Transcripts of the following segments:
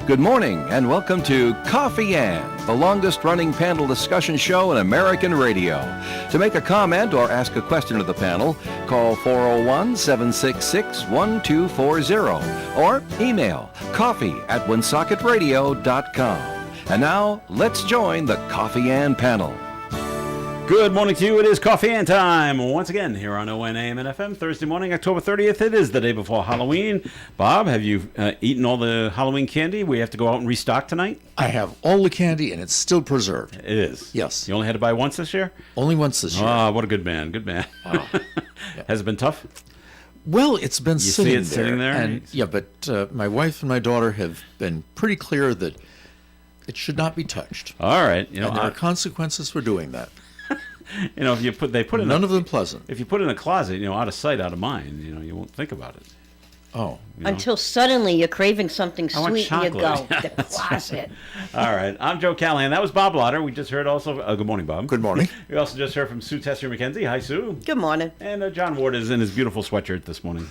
Good morning and welcome to Coffee and, the longest-running panel discussion show in American radio. To make a comment or ask a question of the panel, call 401-766-1240 or email coffee@woonsockеtradio.com. And now, let's join the Coffee and panel. Good morning to you. It is Coffee and time once again here on WOON AM and FM. Thursday morning, October 30th. It is the day before Halloween. Bob, have you eaten all the Halloween candy? We have to go out and restock tonight? I have all the candy, and it's still preserved. It is? Yes. You only had to buy once this year? Only once this year. Oh, what a good man. Good man. Wow. Yeah. Has it been tough? Well, it's been sitting there? And, yeah, but my wife and my daughter have been pretty clear that it should not be touched. All right. And there are consequences for doing that. You know, if you put in none of them pleasant. If you put it in a closet, out of sight, out of mind, you won't think about it. Oh. Until suddenly you're craving something sweet and you go, Yeah, the closet. All right. I'm Joe Callahan. That was Bob Lauder. We just heard also, good morning, Bob. Good morning. We also just heard from Sue Tessier-McKenzie. Hi, Sue. Good morning. And John Ward is in his beautiful sweatshirt this morning.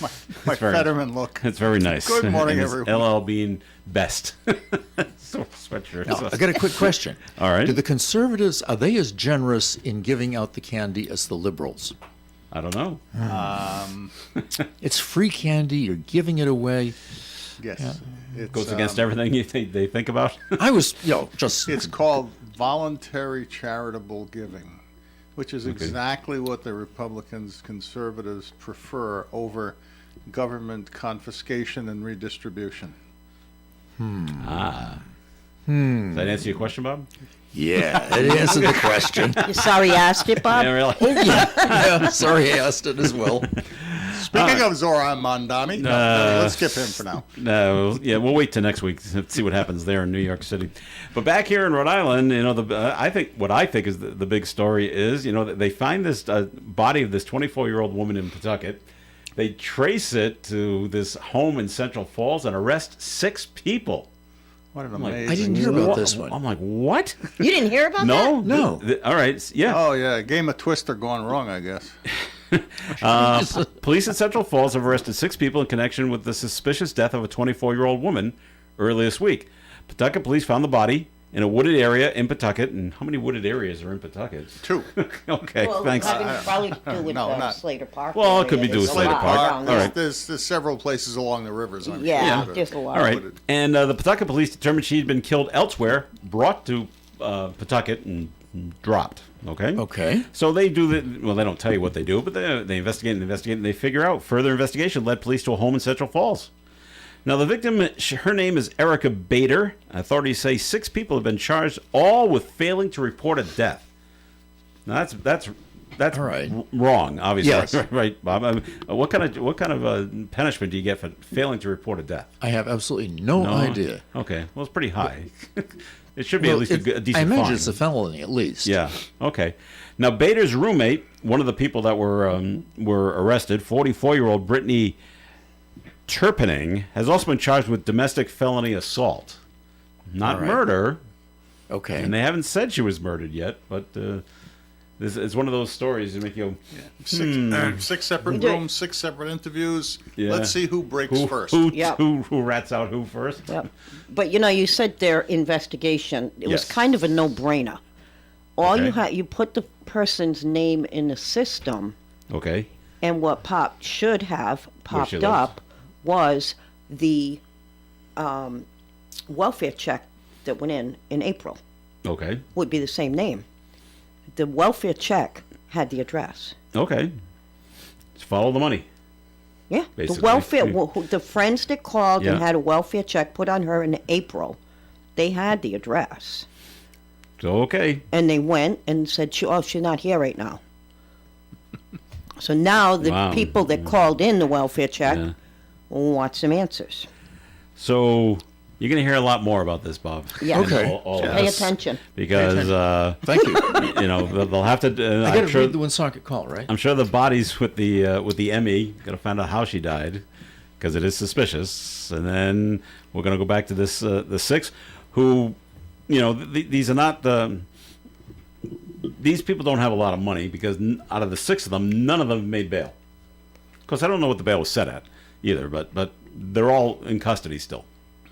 my Fetterman look. It's very nice. Good morning, and everyone. LL being best. Sweatshirt. Now, I got a quick question. All right. Do the conservatives, are they as generous in giving out the candy as the liberals? I don't know. It's free candy. You're giving it away. Yes. It Goes against everything they think about. I was, just... It's called voluntary charitable giving, which is exactly what the Republicans, conservatives prefer over government confiscation and redistribution. Does that answer your question, Bob? Yeah, it answered the question. You sorry you asked it, Bob? Yeah, really? Yeah, sorry I asked it as well. Speaking of Zoran Mondani, let's skip him for now. No, yeah, we'll wait till next week to see what happens there in New York City. But back here in Rhode Island, I think is the big story is, that they find this body of this 24-year-old woman in Pawtucket. They trace it to this home in Central Falls and arrest 6 people. What an amazing... I didn't hear about this one. I'm like, what? You didn't hear about that? No. All right, yeah. Oh, yeah, game of Twister gone wrong, I guess. Police in Central Falls have arrested 6 people in connection with the suspicious death of a 24-year-old woman earlier this week. Pawtucket police found the body in a wooded area in Pawtucket. And how many wooded areas are in Pawtucket? 2. Okay, Well, thanks. probably to do with not- Slater Park. Well, it could be area. do with There's a Slater lot Park. around All there. right. There's several places along the rivers, I'm Yeah, sure. there's a lot. All right. And the Pawtucket police determined she'd been killed elsewhere, brought to Pawtucket, and dropped. Okay? Okay. So they do they don't tell you what they do, but they investigate, and they figure out. Further investigation led police to a home in Central Falls. Now, the victim, her name is Erica Bader. Authorities say 6 people have been charged, all with failing to report a death. Now, that's All right. wrong, obviously. Yes. Right, Bob. What kind of punishment do you get for failing to report a death? I have absolutely no idea. Okay, well, it's pretty high. It should be at least a decent I imagine fine. it's a felony, at least. Yeah. Okay. Now, Bader's roommate, one of the people that were arrested, 44-year-old Brittany Turpinning, has also been charged with domestic felony assault, not murder. Okay. And they haven't said she was murdered yet, but this is one of those stories that make you go, 6 separate rooms, 6 separate interviews. Yeah. Let's see who breaks first. who rats out who first. Yep. But you said their investigation. It was Yes. kind of a no-brainer. All Okay. you put the person's name in the system, Okay. and what should have popped she up was the welfare check that went in April. Okay. Would be the same name. The welfare check had the address. Okay. Just follow the money. Yeah, Basically. the welfare. The friends that called and Yeah. had a welfare check put on her in April, they had the address, So, okay. and they went and said, she's not here right now." So now the Wow. people that called in the welfare check Yeah. want some answers. So, you're going to hear a lot more about this, Bob. Yeah. Okay. All of Pay this. attention. Because, Thank you. they'll have to... I got to read the Woonsocket Call, right? I'm sure the bodies with the ME got to find out how she died, because it is suspicious. And then we're going to go back to this the 6, who, these are not the... These people don't have a lot of money, because out of the 6 of them, none of them made bail. Of course, I don't know what the bail was set at either, but they're all in custody still.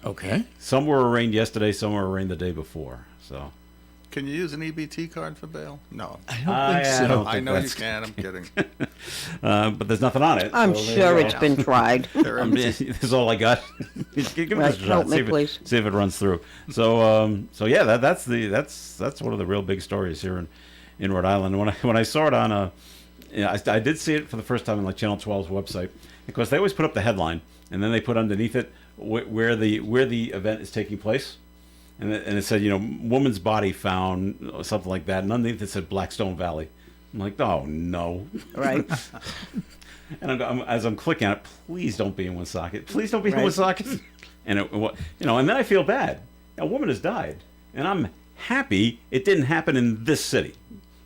Okay. Some were arraigned yesterday, some were arraigned the day before. So Can you use an EBT card for bail? No. I don't think so. don't I think know you that's- can. I'm kidding. but there's nothing on it. I'm so there sure you it's go. been tried. They're I empty. mean, that's all I got. Give it Right, a shot. help me, See if, please. see if it runs through. So yeah, that's one of the real big stories here in Rhode Island. When I saw it on I did see it for the first time on like Channel 12's website, because they always put up the headline and then they put underneath it where the event is taking place, and it said, woman's body found, or something like that, and underneath it said Blackstone Valley. I'm like, oh no. Right. And as I'm clicking on it, please don't be in Woonsocket. Please don't be in Right. Woonsocket. And and then I feel bad. A woman has died, and I'm happy it didn't happen in this city.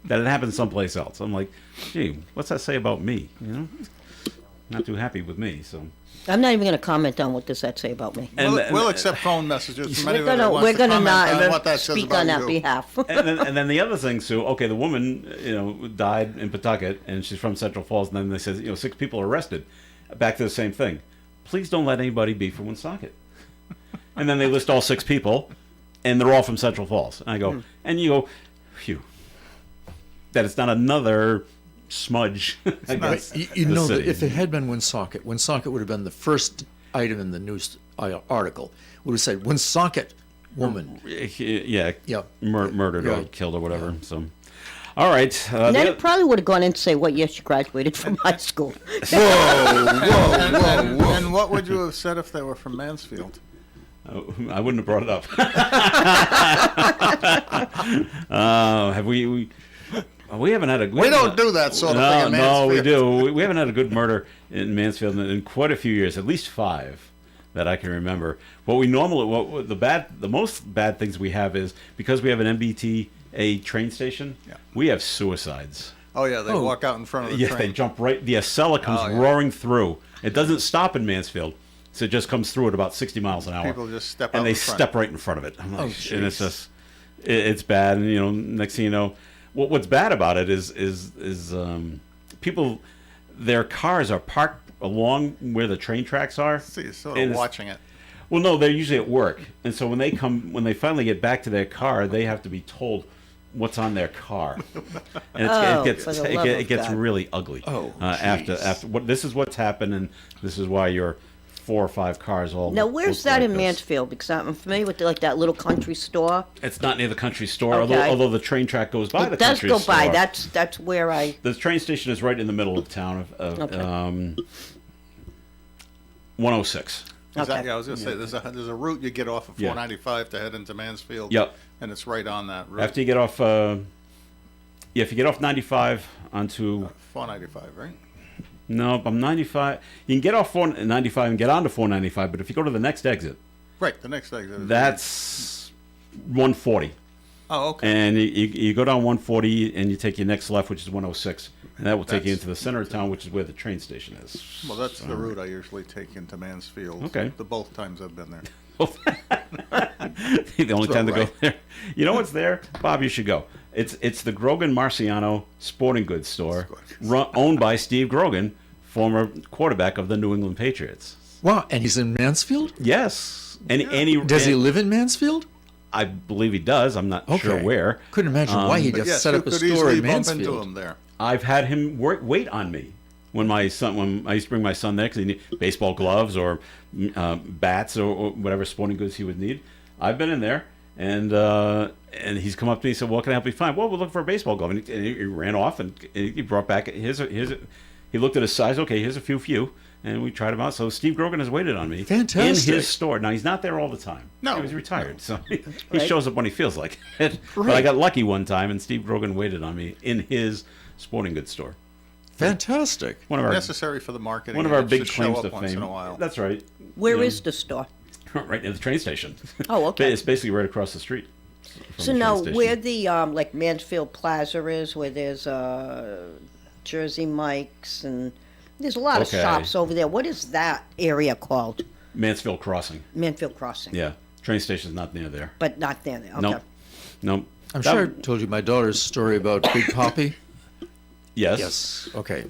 That it happened someplace else. I'm like, gee, what's that say about me? Not too happy with me. So I'm not even going to comment on what does that say about me. We'll accept phone messages from anyone that We're wants to going to comment not on what that says speak about on that you. behalf. and then the other thing, Sue. Okay, the woman, died in Pawtucket, and she's from Central Falls. And then they says, 6 people are arrested. Back to the same thing. Please don't let anybody be from Woonsocket. And then they list all 6 people, and they're all from Central Falls. And I go, and you go, phew. That it's not another smudge against You the know that city. if it had been Woonsocket would have been the first item in the news article. Would have said Woonsocket woman. Yeah, Yep. murdered or Right. killed or whatever. So, all right. And then the- it probably would have gone in to say what year she graduated from high school. And what would you have said if they were from Mansfield? I wouldn't have brought it up. Have we haven't had a. We don't do that sort of thing in No, we Mansfield. do. We haven't had a good murder in Mansfield in quite a few years, at least 5 that I can remember. The most bad things we have is because we have an MBTA train station. Yeah. We have suicides. Oh, yeah, they walk out in front of the Yeah, train. they jump right. The Acela comes Oh, yeah. roaring through. It doesn't stop in Mansfield, so it just comes through at about 60 miles an hour. People just step out and they in front. step right in front of it. I'm like, Oh, and it's jeez. just, it's bad. And next thing you know, what's bad about it is people, their cars are parked along where the train tracks are. So you're sort And of it's- watching it. Well, no, they're usually at work, and so when they finally get back to their car, they have to be told what's on their car, and Oh, it gets for the love of God. really ugly. Oh, after jeez. this is what's happened, and this is why you're 4 or 5 cars all. Now, where's look that like in this. Mansfield? Because I'm familiar with that little country store. It's not near the country store, Okay. although the train track goes by the It does country go store. by. That's where I. The train station is right in the middle of town of Okay. 106. Okay. I was going to say, there's a route you get off of Yeah. 495 to head into Mansfield. Yep. And it's right on that route. After you get off, if you get off 95 onto 495, right? No, I'm 95. You can get off 495 and get onto 495, but if you go to the next exit, Right, the next exit. that's 140. Oh, okay. And you go down 140 and you take your next left, which is 106. And that will take you That's- into the center of town, which is where the train station is. Well, that's the route I usually take into Mansfield. Okay. The both times I've been there. The only time to go right. there. You know what's there? Bob, you should go. It's the Grogan Marciano Sporting Goods store, owned by Steve Grogan, former quarterback of the New England Patriots. Wow, and he's in Mansfield? Yes. And Does he live in Mansfield? I believe he does. I'm not sure Okay. where. Couldn't imagine why he'd But have yes, set you up a could store easily in bump into Mansfield. him there. I've had him wait on me when I used to bring my son there because he needed baseball gloves or bats or whatever sporting goods he would need. I've been in there and he's come up to me and said, "Well, can I help you find?" "Well, we're looking for a baseball glove." And he ran off and he brought back he looked at his size. "Okay, here's a few for you." And we tried him out. So Steve Grogan has waited on me Fantastic. in his store. Now he's not there all the time. No. He's retired, so he Right. shows up when he feels like it. But I got lucky one time, and Steve Grogan waited on me in his sporting goods store. Fantastic. One of our Necessary for the marketing. one of our It big should show claims up to once fame. in a while. That's right. Where Yeah. is the store? Right near the train station. Oh, okay. It's basically right across the street. from So the train now, station. where the like Mansfield Plaza is, where there's Jersey Mike's and there's a lot of Okay. shops over there. What is that area called? Mansfield Crossing. Mansfield Crossing. Yeah, train station's not near there. But not there. Okay. Nope. Nope. I'm That- sure I told you my daughter's story about Big Poppy. Yes. Yes. Okay.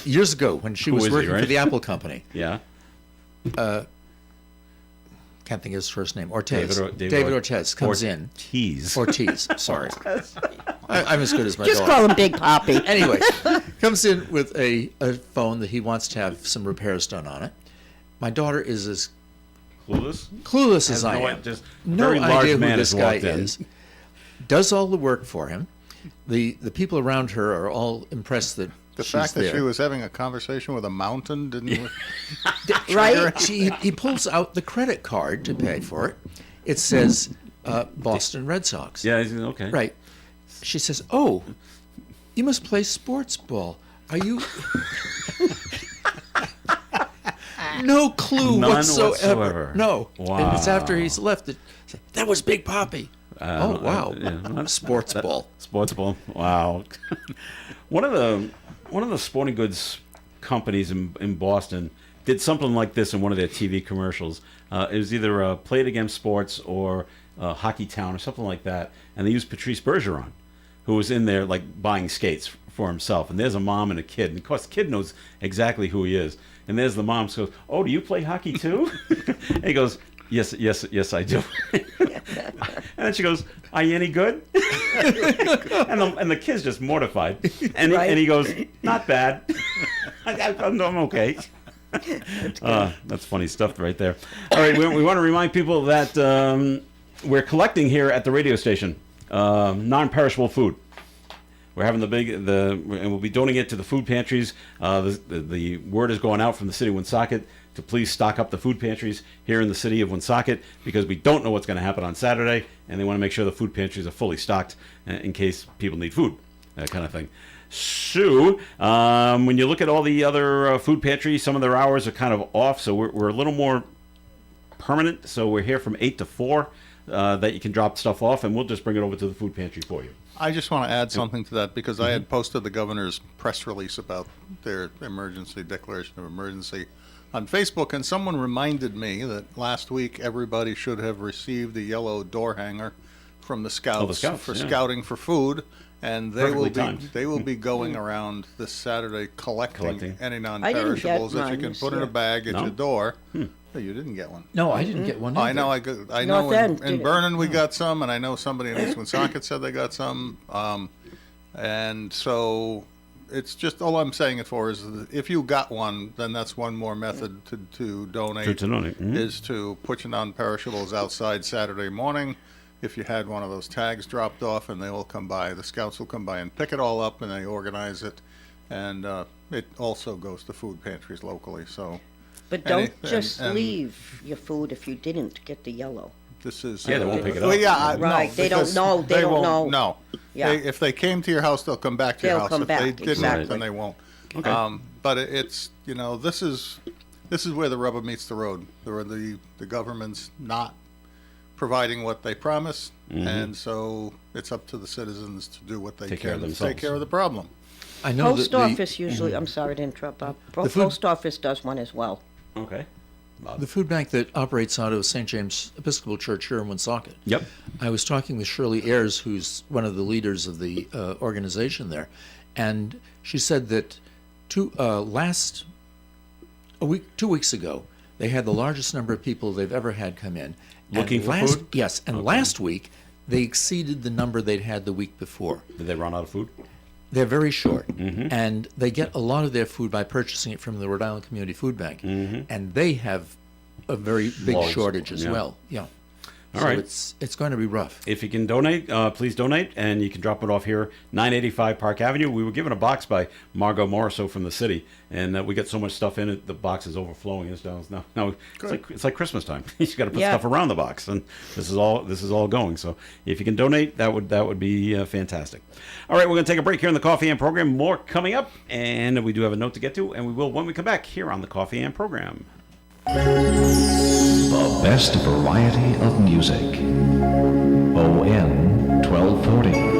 Years ago, when she Who was is he, working right? for the Apple Company, Yeah. can't can't think of his first name, Ortiz. David Ortiz comes in. Ortiz, sorry. I'm as good as my Just daughter. call him Big Poppy. Anyway, comes in with a phone that he wants to have some repairs done on it. My daughter is as clueless as I am. Just No very large idea who man this has guy walked in. is. Does all the work for him. The people around her are all impressed that The she's fact that there. she was having a conversation with a mountain didn't. Right? He pulls out the credit card to pay for it. It says Boston Red Sox. Yeah, okay. Right. She says, "Oh, you must play sports ball. Are you?" No clue None whatsoever. whatsoever. No. Wow. And it's after he's left it. That was Big Poppy. Oh wow. Yeah. Sports ball. Sports ball. Wow. one of the sporting goods companies in Boston did something like this in one of their TV commercials. It was either Play It Again Sports or Hockey Town or something like that, and they used Patrice Bergeron, who was in there like buying skates for himself. And there's a mom and a kid, and of course the kid knows exactly who he is. And there's the mom who goes, "Oh, do you play hockey too?" And he goes, Yes, I do." And then she goes, "Are you any good?" and the kid's just mortified. And, Right. and he goes, "Not bad. I'm okay." That's funny stuff right there. All right, we want to remind people that we're collecting here at the radio station non-perishable food. We're having and we'll be donating it to the food pantries. The word is going out from the city of Woonsocket to please stock up the food pantries here in the city of Woonsocket, because we don't know what's going to happen on Saturday, and they want to make sure the food pantries are fully stocked in case people need food, that kind of thing. So, when you look at all the other food pantries, some of their hours are kind of off, so we're a little more permanent. So we're here from 8 to 4 that you can drop stuff off, and we'll just bring it over to the food pantry for you. I just want to add something to that because I had posted the governor's press release about their declaration of emergency on Facebook, and someone reminded me that last week everybody should have received a yellow door hanger from the Scouts, for scouting for food, and they will be going around this Saturday collecting any non-perishables that you can put in a bag at your door. Oh, you didn't get one. No, I didn't get one either. I know. In Vernon we got some, and I know somebody in East Woonsocket said they got some. And so it's just all I'm saying it for is that if you got one, then that's one more method to donate. Is to put your non-perishables outside Saturday morning. If you had one of those tags dropped off, and they will come by, the Scouts will come by and pick it all up, and they organize it, and it also goes to food pantries locally. So. But don't just leave your food if you didn't get the yellow. This is they won't pick it up. Well, yeah, right. No, they don't know. They don't know. No. Yeah. If they came to your house, they'll come back to your house. Come if back, they didn't, exactly. then they won't. Okay. But it's this is where the rubber meets the road. The government's not providing what they promise, and so it's up to the citizens to do what they can to take care of the problem. I know Post office usually. I'm sorry to interrupt, Bob. Post office does one as well. Okay. The food bank that operates out of St. James Episcopal Church here in Woonsocket. Yep. I was talking with Shirley Ayers, who's one of the leaders of the organization there, and she said that 2 weeks ago, they had the largest number of people they've ever had come in. Looking for food? Yes, and last week they exceeded the number they'd had the week before. Did they run out of food? They're very short, and they get a lot of their food by purchasing it from the Rhode Island Community Food Bank, and they have a very big shortage as well. Yeah. All so right. It's going to be rough. If you can donate, please donate, and you can drop it off here, 985 Park Avenue. We were given a box by Margot Morrisseau from the city, and we got so much stuff in it, the box is overflowing. Now it's like Christmas time. You got to put stuff around the box, and this is all going. So if you can donate, that would be fantastic. All right, we're going to take a break here in the Coffee and program. More coming up, and we do have a note to get to, and we will when we come back here on the Coffee and program. The best variety of music. ON 1240.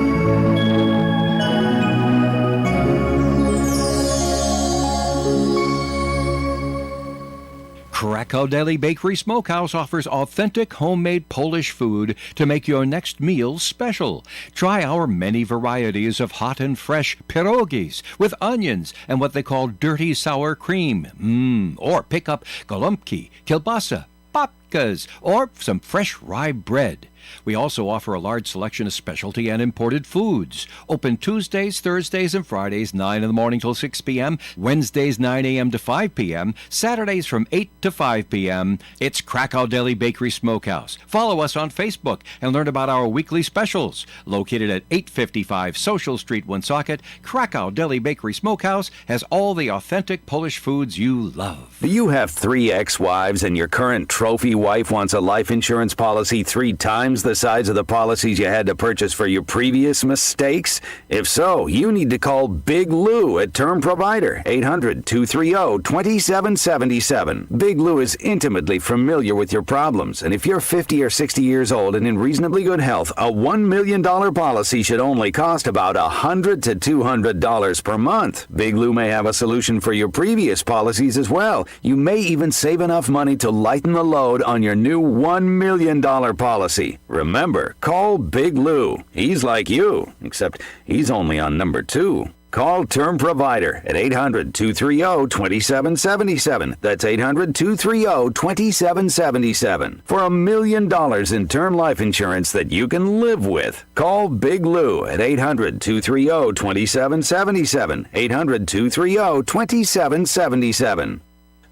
Krakow Deli Bakery Smokehouse offers authentic homemade Polish food to make your next meal special. Try our many varieties of hot and fresh pierogies with onions and what they call dirty sour cream. Or pick up golubki, kielbasa, babkas, or some fresh rye bread. We also offer a large selection of specialty and imported foods. Open Tuesdays, Thursdays, and Fridays, 9 in the morning till 6 p.m., Wednesdays, 9 a.m. to 5 p.m., Saturdays from 8 to 5 p.m. It's Krakow Deli Bakery Smokehouse. Follow us on Facebook and learn about our weekly specials. Located at 855 Social Street, Woonsocket, Krakow Deli Bakery Smokehouse has all the authentic Polish foods you love. Do you have 3 ex-wives and your current trophy wife wants a life insurance policy 3 times the size of the policies you had to purchase for your previous mistakes? If so, you need to call Big Lou at Term Provider, 800-230-2777. Big Lou is intimately familiar with your problems, and if you're 50 or 60 years old and in reasonably good health, a $1 million policy should only cost about $100 to $200 per month. Big Lou may have a solution for your previous policies as well. You may even save enough money to lighten the load on your new $1 million policy. Remember, call Big Lou. He's like you, except he's only on number 2. Call Term Provider at 800-230-2777. That's 800-230-2777 for $1 million in term life insurance that you can live with. Call Big Lou at 800-230-2777. 800-230-2777.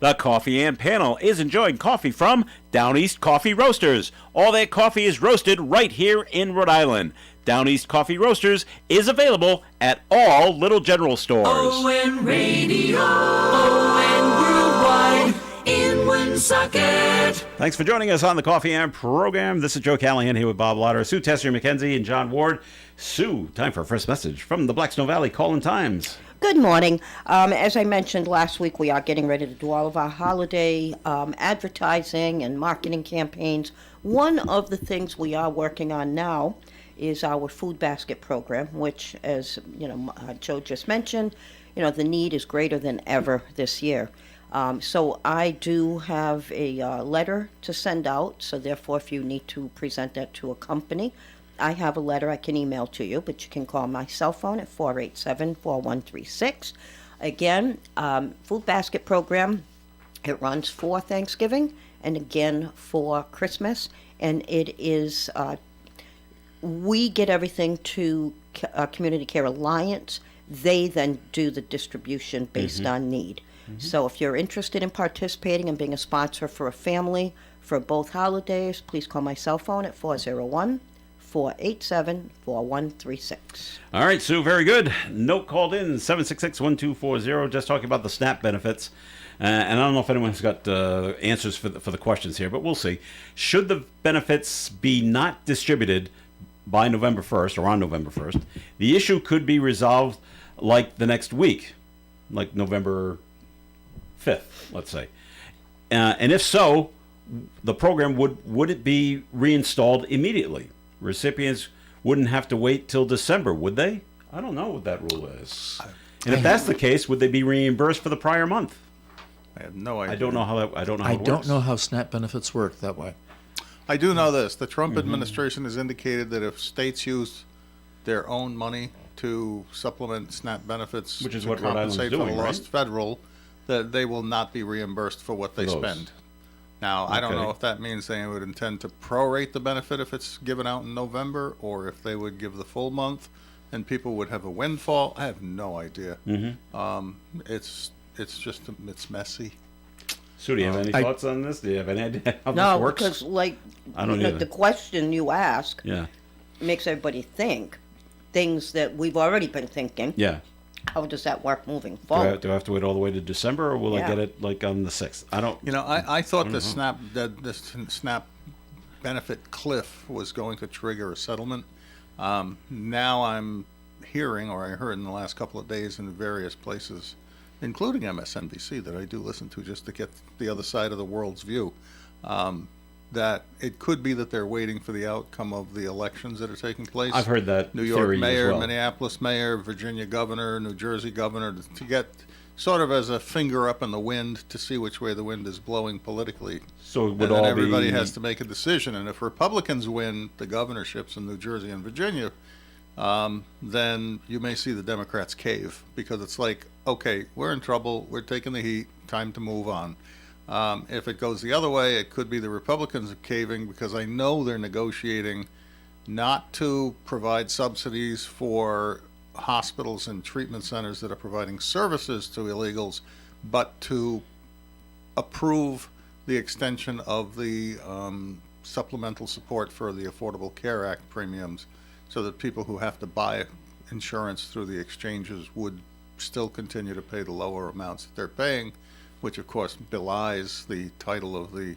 The Coffee and Panel is enjoying coffee from Down East Coffee Roasters. All their coffee is roasted right here in Rhode Island. Down East Coffee Roasters is available at all Little General stores. ON Radio, ON Worldwide in Woonsocket. Thanks for joining us on the Coffee and program. This is Joe Callahan here with Bob Lauder, Sue Tessier-McKenzie, and John Ward. Sue, time for our first message from the Blackstone Valley Call-in Times. Good morning. As I mentioned last week, we are getting ready to do all of our holiday advertising and marketing campaigns. One of the things we are working on now is our food basket program, which, as Joe just mentioned, the need is greater than ever this year. So I do have a letter to send out. So therefore, if you need to present that to a company, I have a letter I can email to you, but you can call my cell phone at 487-4136. Again, food basket program, it runs for Thanksgiving and again for Christmas. And it is, we get everything to Community Care Alliance. They then do the distribution based on need. So if you're interested in participating and being a sponsor for a family for both holidays, please call my cell phone at 401-487-4136. All right, Sue, very good. Note called in, 766-1240, just talking about the SNAP benefits. And I don't know if anyone's got answers for the questions here, but we'll see. Should the benefits be not distributed by November 1st or on November 1st, the issue could be resolved like the next week, like November 5th, let's say. And if so, the program would it be reinstalled immediately? Recipients wouldn't have to wait till December, would they? I don't know what that rule is. And if that's the case, would they be reimbursed for the prior month? I have no idea. I don't know how that. I don't know. How I it don't works. know how SNAP benefits work that way. I do know this. The Trump administration has indicated that if states use their own money to supplement SNAP benefits, Which is to what Rhode Island's compensate for doing, the lost right? federal, that they will not be reimbursed for what they For those. spend. Now, I don't Okay. know if that means they would intend to prorate the benefit if it's given out in November, or if they would give the full month and people would have a windfall. I have no idea. It's just, it's messy. Sue, do you have any thoughts on this? Do you have any idea how No, this works? because I don't either. the question you ask Yeah. makes everybody think things that we've already been thinking. Yeah. How does that work moving Do I, forward? do I have to wait all the way to December, or will I Yeah. get it like on the 6th? I don't. I thought the SNAP benefit cliff was going to trigger a settlement. Now I'm hearing, or I heard in the last couple of days in various places, including MSNBC that I do listen to just to get the other side of the world's view, that it could be that they're waiting for the outcome of the elections that are taking place. I've heard that New York theory as mayor, well. Minneapolis mayor, Virginia governor, New Jersey governor, to get sort of as a finger up in the wind to see which way the wind is blowing politically. So it And would then all everybody be. has to make a decision. And if Republicans win the governorships in New Jersey and Virginia, then you may see the Democrats cave, because it's like, okay, we're in trouble, we're taking the heat, time to move on. If it goes the other way, it could be the Republicans are caving, because I know they're negotiating not to provide subsidies for hospitals and treatment centers that are providing services to illegals, but to approve the extension of the supplemental support for the Affordable Care Act premiums, so that people who have to buy insurance through the exchanges would still continue to pay the lower amounts that they're paying, which of course belies the title of the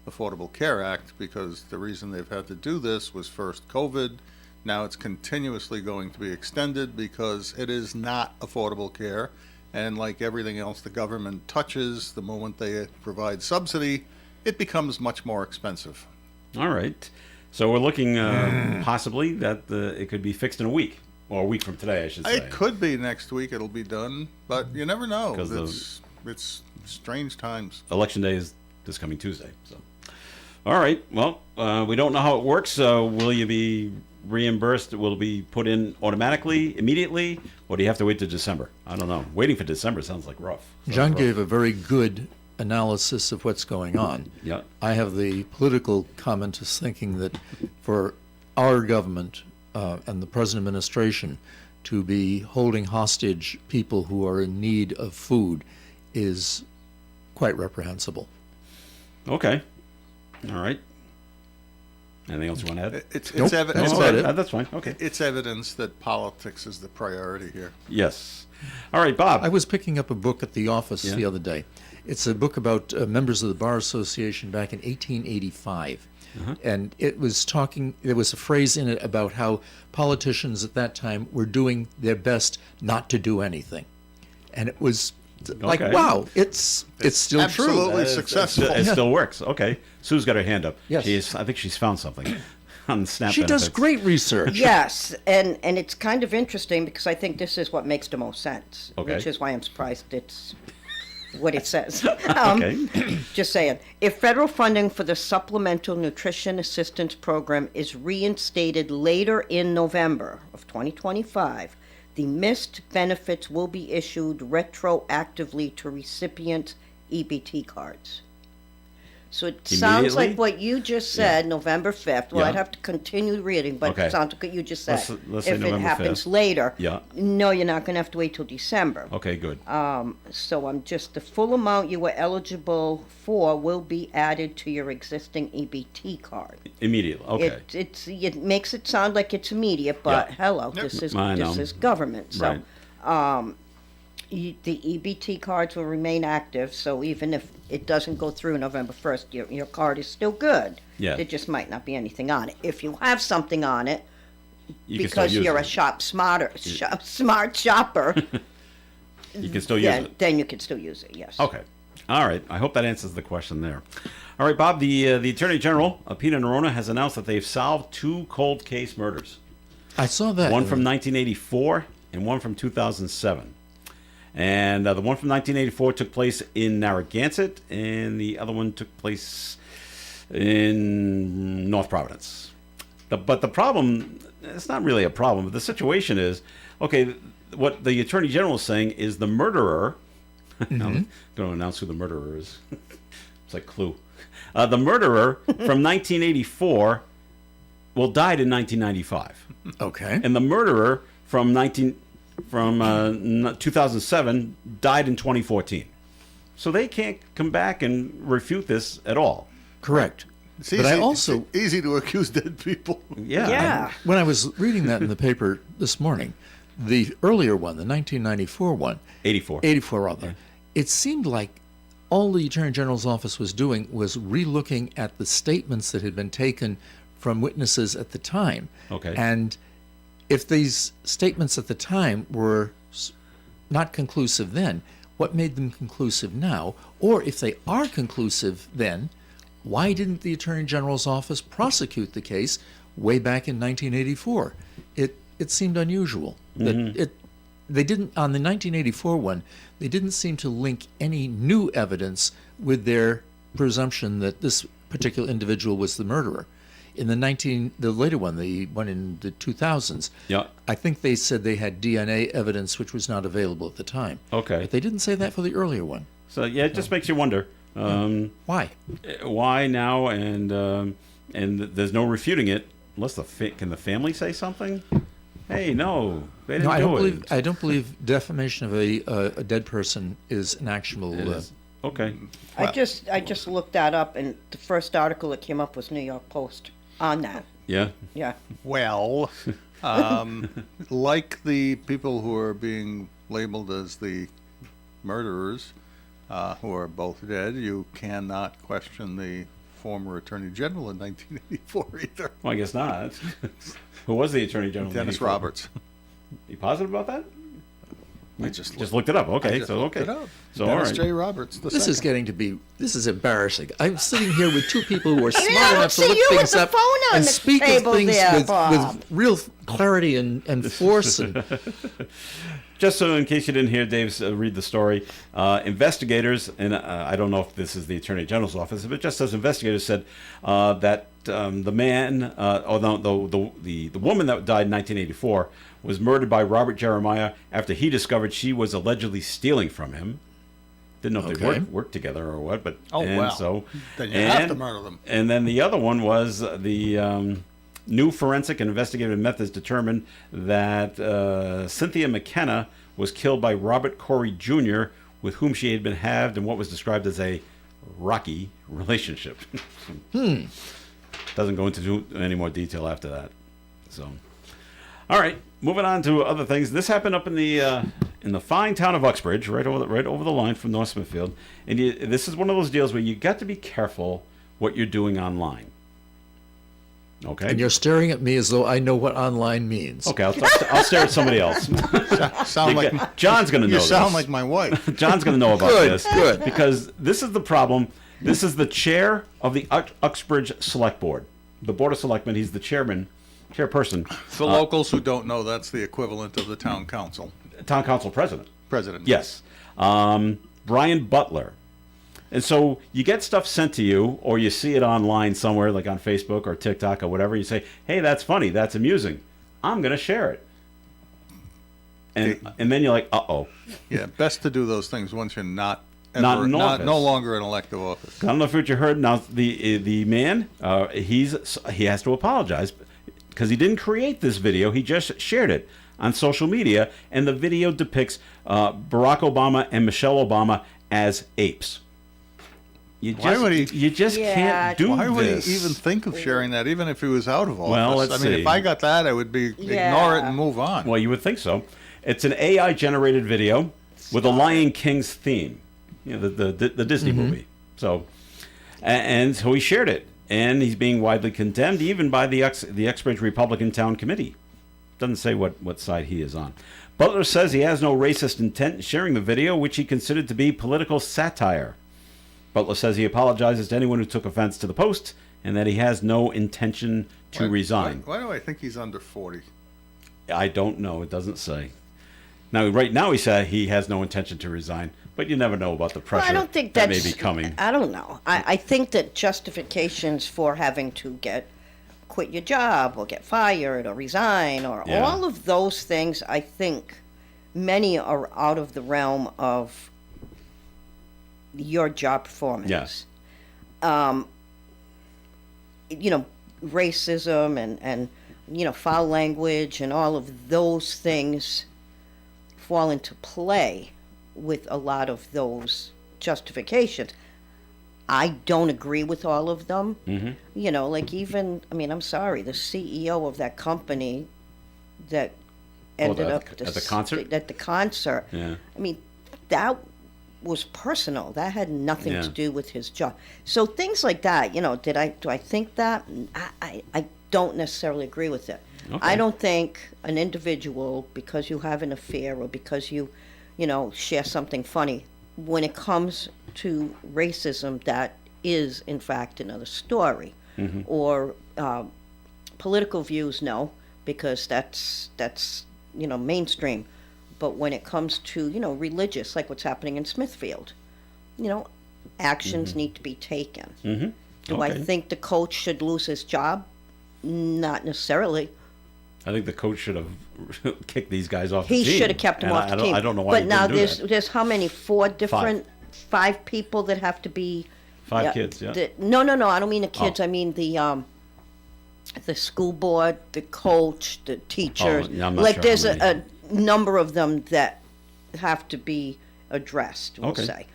Affordable Care Act, because the reason they've had to do this was first COVID. Now it's continuously going to be extended because it is not affordable care. And like everything else the government touches, the moment they provide subsidy, it becomes much more expensive. All right. So we're looking possibly that it could be fixed in a week, or a week from today, I should say. It could be next week it'll be done, but you never know. 'Cause It's strange times. Election day is this coming Tuesday. So, all right. Well, we don't know how it works. Will you be reimbursed? Will it be put in automatically, immediately, or do you have to wait till December? I don't know. Waiting for December sounds like rough. John gave a very good analysis of what's going on. Yeah. I have the political commenters thinking that for our government and the present administration to be holding hostage people who are in need of food is quite reprehensible. Okay. All right. Anything else you want to add? It's Nope, evidence. that's about it. That's fine. Okay. It's evidence that politics is the priority here. Yes. All right, Bob. I was picking up a book at the office Yeah. the other day. It's a book about members of the Bar Association back in 1885. And it was talking, there was a phrase in it about how politicians at that time were doing their best not to do anything. And it was like, Okay. wow, it's still absolutely true. successful. It still works. Okay. Sue's got her hand up. Yes. I think she's found something on Snap She does benefits. great research. Yes, and it's kind of interesting because I think this is what makes the most sense, Okay. which is why I'm surprised it's what it says. Okay. Just saying, if federal funding for the Supplemental Nutrition Assistance Program is reinstated later in November of 2025, the missed benefits will be issued retroactively to recipients' EBT cards. So it sounds Immediately? like what you just said, November 5th. Well, Yeah. I'd have to continue reading, but Okay. it sounds like what you just said. Let's say If it November happens 5th. later, Yeah. no, you're not going to have to wait till December. Okay, good. So I'm just, the full amount you were eligible for will be added to your existing EBT card. Immediately. Okay. It makes it sound like it's immediate, but Yeah. hello, this I know. is government. So Right. the EBT cards will remain active, so even if it doesn't go through November 1st, your card is still good. Yeah. There just might not be anything on it. If you have something on it, You can still because use you're it. a smart shopper, You can still use it. then you can still use it, yes. Okay. All right. I hope that answers the question there. All right, Bob. The Attorney General, Peter Nerona, has announced that they've solved 2 cold case murders. I saw that. One from 1984 and one from 2007. And the one from 1984 took place in Narragansett, and the other one took place in North Providence. But the problem, it's not really a problem, but the situation is, okay, what the Attorney General is saying is the murderer, I'm going to announce who the murderer is. It's like Clue. The murderer from 1984, well, died in 1995. Okay. And the murderer from 2007 died in 2014. So they can't come back and refute this at all. Correct. It's But I also, it's easy to accuse dead people. Yeah. Yeah. when I was reading that in the paper this morning, the earlier one, the 1994 one, 84. 84 rather, it seemed like all the Attorney General's office was doing was relooking at the statements that had been taken from witnesses at the time. Okay. And if these statements at the time were not conclusive then, what made them conclusive now? Or if they are conclusive then, why didn't the Attorney General's office prosecute the case way back in 1984? It seemed unusual that they didn't, on the 1984 one, they didn't seem to link any new evidence with their presumption that this particular individual was the murderer. In the later one, the one in the 2000s, Yeah. I think they said they had DNA evidence which was not available at the time. Okay. But they didn't say that for the earlier one. So, yeah, it just makes you wonder, Why? Why now? And there's no refuting it unless can the family say something? Hey, no, they didn't No, I do don't it. believe. I don't believe defamation of a dead person is an actionable. It is. Okay. I just looked that up, and the first article that came up was New York Post on that. Yeah. Yeah. Well, like the people who are being labeled as the murderers, who are both dead, you cannot question the former Attorney General in 1984 either. Well, I guess not. Who was the Attorney General? Dennis Roberts. You positive about that? I just Looked it up. Okay, just so looked okay. it up. So Dennis all right. J. Roberts. This is getting to be. This is embarrassing. I'm sitting here with two people who are smart I don't enough to see look you with things the up phone on and the speak of table things there, with Bob. real clarity and force. And Just so in case you didn't hear Dave's read the story, investigators, and I don't know if this is the Attorney General's office, but just as investigators said that the man, the woman that died in 1984 was murdered by Robert Jeremiah after he discovered she was allegedly stealing from him. Didn't know if Okay. they worked together or what, but So then you have to murder them. And then the other one was the new forensic and investigative methods determined that Cynthia McKenna was killed by Robert Corey Jr., with whom she had been halved in what was described as a rocky relationship. Doesn't go into any more detail after that. So, all right, moving on to other things. This happened up in the fine town of Uxbridge, right over the line from North Smithfield. And this is one of those deals where you got to be careful what you're doing online. Okay. you're staring at me as though I know what online means. Okay, I'll stare at somebody else. Sound like John's going to know you this. sound like my wife. John's going to know about Good, this. good. Because this is the problem. This is the chair of the Uxbridge Select Board. The Board of Selectmen, he's the chairperson. For locals who don't know, that's the equivalent of the town council. Town council president. President. Yes. Brian Butler. And so you get stuff sent to you, or you see it online somewhere, like on Facebook or TikTok or whatever. You say, hey, that's funny. That's amusing. I'm going to share it. And then you're like, uh-oh. Yeah, best to do those things once you're not in office. no longer in elective office. I don't know if what you heard. Now, the man, he has to apologize because he didn't create this video. He just shared it on social media, and the video depicts Barack Obama and Michelle Obama as apes. You just can't do Why would this. he even think of sharing that, even if he was out of office? Well, let's I mean, see. if I got that, I would ignore it and move on. Well, you would think so. It's an AI-generated video with a Lion King's theme, the Disney movie. So, and so he shared it, and he's being widely condemned even by the Uxbridge Republican Town Committee. Doesn't say what side he is on. Butler says he has no racist intent in sharing the video, which he considered to be political satire. Butler says he apologizes to anyone who took offense to the post and that he has no intention to resign. Why do I think he's under 40? I don't know. It doesn't say. Now, right now, he said he has no intention to resign, but you never know about the pressure I don't think that that's, may be coming. I don't know. I think that justifications for having to quit your job or get fired or resign or Yeah. all of those things, I think many are out of the realm of your job performance. Yes. Racism and foul language and all of those things fall into play with a lot of those justifications. I don't agree with all of them. I'm sorry, the CEO of that company that ended up at the concert? At the concert. Yeah. I mean, that was personal. That had nothing Yeah. to do with his job. So things like that, do I think that? I don't necessarily agree with it. Okay. I don't think an individual, because you have an affair or because you share something funny, when it comes to racism, that is in fact another story. Or political views, no, because that's mainstream. But when it comes to religious, like what's happening in Smithfield, actions need to be taken. Do I Okay. think the coach should lose his job? Not necessarily. I think the coach should have kicked these guys off He the team. should have kept him And off the team. I don't know why But he now didn't do that. there's how many? Four different 5 people that have to be 5 kids, yeah. No, I don't mean the kids. I mean the school board, the coach, the teachers. Yeah, I'm not like sure there's how many. a number of them that have to be addressed, we'll Okay. say.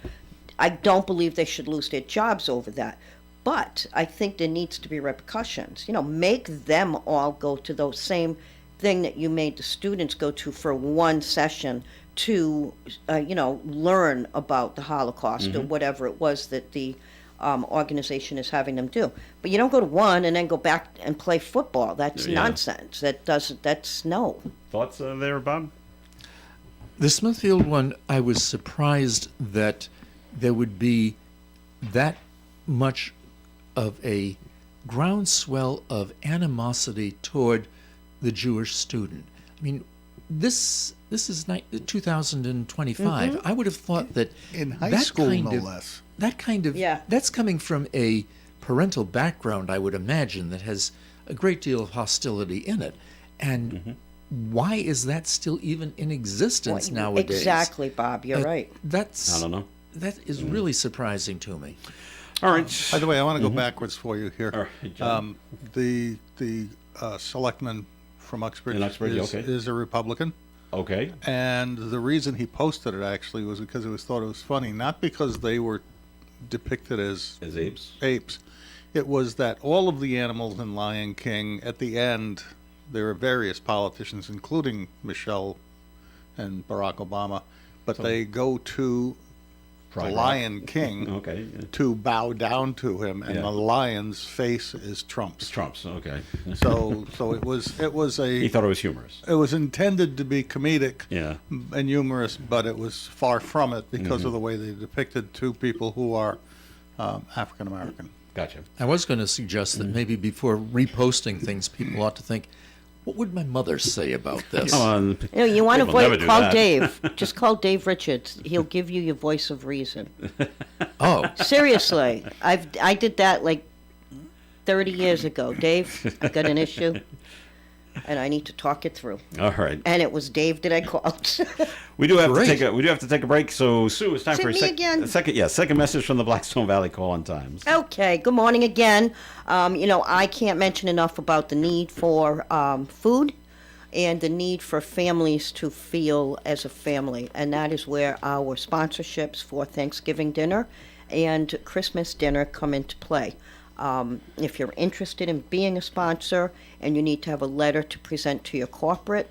I don't believe they should lose their jobs over that. But I think there needs to be repercussions. Make them all go to those same thing that you made the students go to for one session to, learn about the Holocaust or whatever it was that the organization is having them do. But you don't go to one and then go back and play football. That's Yeah. nonsense. That's no. Thoughts there, Bob? The Smithfield one, I was surprised that there would be that much of a groundswell of animosity toward the Jewish student. I mean, this is 2025. I would have thought that In high that school, kind no of, less. That kind of Yeah. that's coming from a parental background, I would imagine, that has a great deal of hostility in it. And why is that still even in existence nowadays? Exactly, Bob. You're right. That's I don't know. That is really surprising to me. All right. By the way, I want to go backwards for you here. All right, John. The selectman from Uxbridge, In Uxbridge, okay. is a Republican. Okay. And the reason he posted it actually was because thought it was funny, not because they were depicted as As apes? apes. It was that all of the animals in Lion King, at the end, there are various politicians, including Michelle and Barack Obama, but they go to the Pride Rock. Lion King Okay. Yeah. to bow down to him, and Yeah. the lion's face is Trump's. It's Trump's. Okay. So it was He thought it was humorous. it was intended to be comedic Yeah. and humorous, but it was far from it because Mm-hmm. of the way they depicted two people who are African American. Gotcha. I was going to suggest that maybe before reposting things, people ought to think, what would my mother say about this? Come on. You want to People never do call that. Dave. Just call Dave Richards. He'll give you your voice of reason. Oh, Seriously, I did that like 30 years ago. Dave, I got an issue, and I need to talk it through. All right. And it was Dave that I called. We do have Great. to take a break. So Sue, it's time Is it for me again? second message from the Blackstone Valley Call-in Times. Okay, good morning again. I can't mention enough about the need for food and the need for families to feel as a family. And that is where our sponsorships for Thanksgiving dinner and Christmas dinner come into play. If you're interested in being a sponsor and you need to have a letter to present to your corporate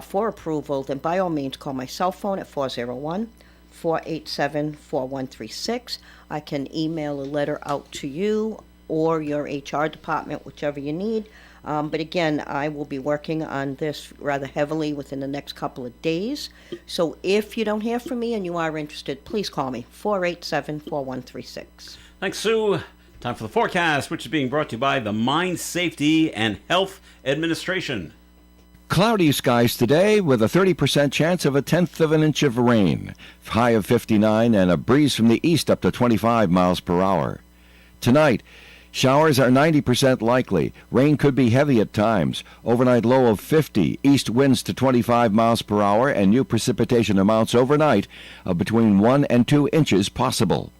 for approval, then by all means call my cell phone at 401-487-4136. I can email a letter out to you or your HR department, whichever you need. But again, I will be working on this rather heavily within the next couple of days. So if you don't hear from me and you are interested, please call me, 487-4136. Thanks, Sue. Time for the forecast, which is being brought to you by the Mine Safety and Health Administration. Cloudy skies today with a 30% chance of 1/10 of an inch of rain. High of 59 and a breeze from the east up to 25 miles per hour. Tonight, showers are 90% likely. Rain could be heavy at times. Overnight low of 50. East winds to 25 miles per hour and new precipitation amounts overnight of between 1 and 2 inches possible.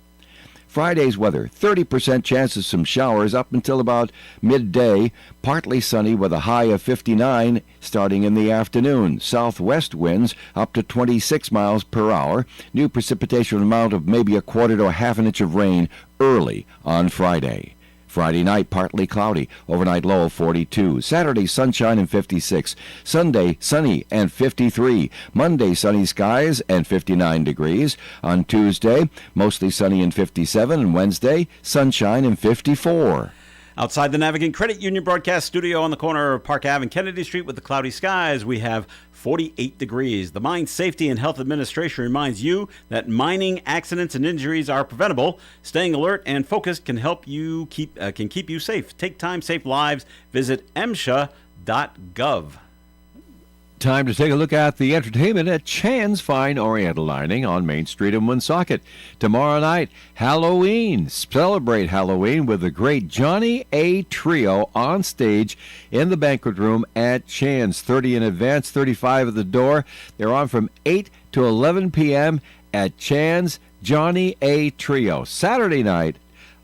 Friday's weather, 30% chance of some showers up until about midday. Partly sunny with a high of 59 starting in the afternoon. Southwest winds up to 26 miles per hour. New precipitation amount of maybe a quarter to a half an inch of rain early on Friday. Friday night, partly cloudy. Overnight low of 42. Saturday, sunshine and 56. Sunday, sunny and 53. Monday, sunny skies and 59 degrees. On Tuesday, mostly sunny and 57. And Wednesday, sunshine and 54. Outside the Navigant Credit Union broadcast studio on the corner of Park Ave and Kennedy Street with the cloudy skies, we have 48 degrees. The Mine Safety and Health Administration reminds you that mining accidents and injuries are preventable. Staying alert and focused can help you keep you safe. Take time, save lives. Visit MSHA.gov. Time to take a look at the entertainment at Chan's Fine Oriental Dining on Main Street in Woonsocket. Tomorrow night, Halloween. Celebrate Halloween with the great Johnny A. Trio on stage in the banquet room at Chan's. 30 in advance, 35 at the door. They're on from 8 to 11 p.m. at Chan's Johnny A. Trio. Saturday night,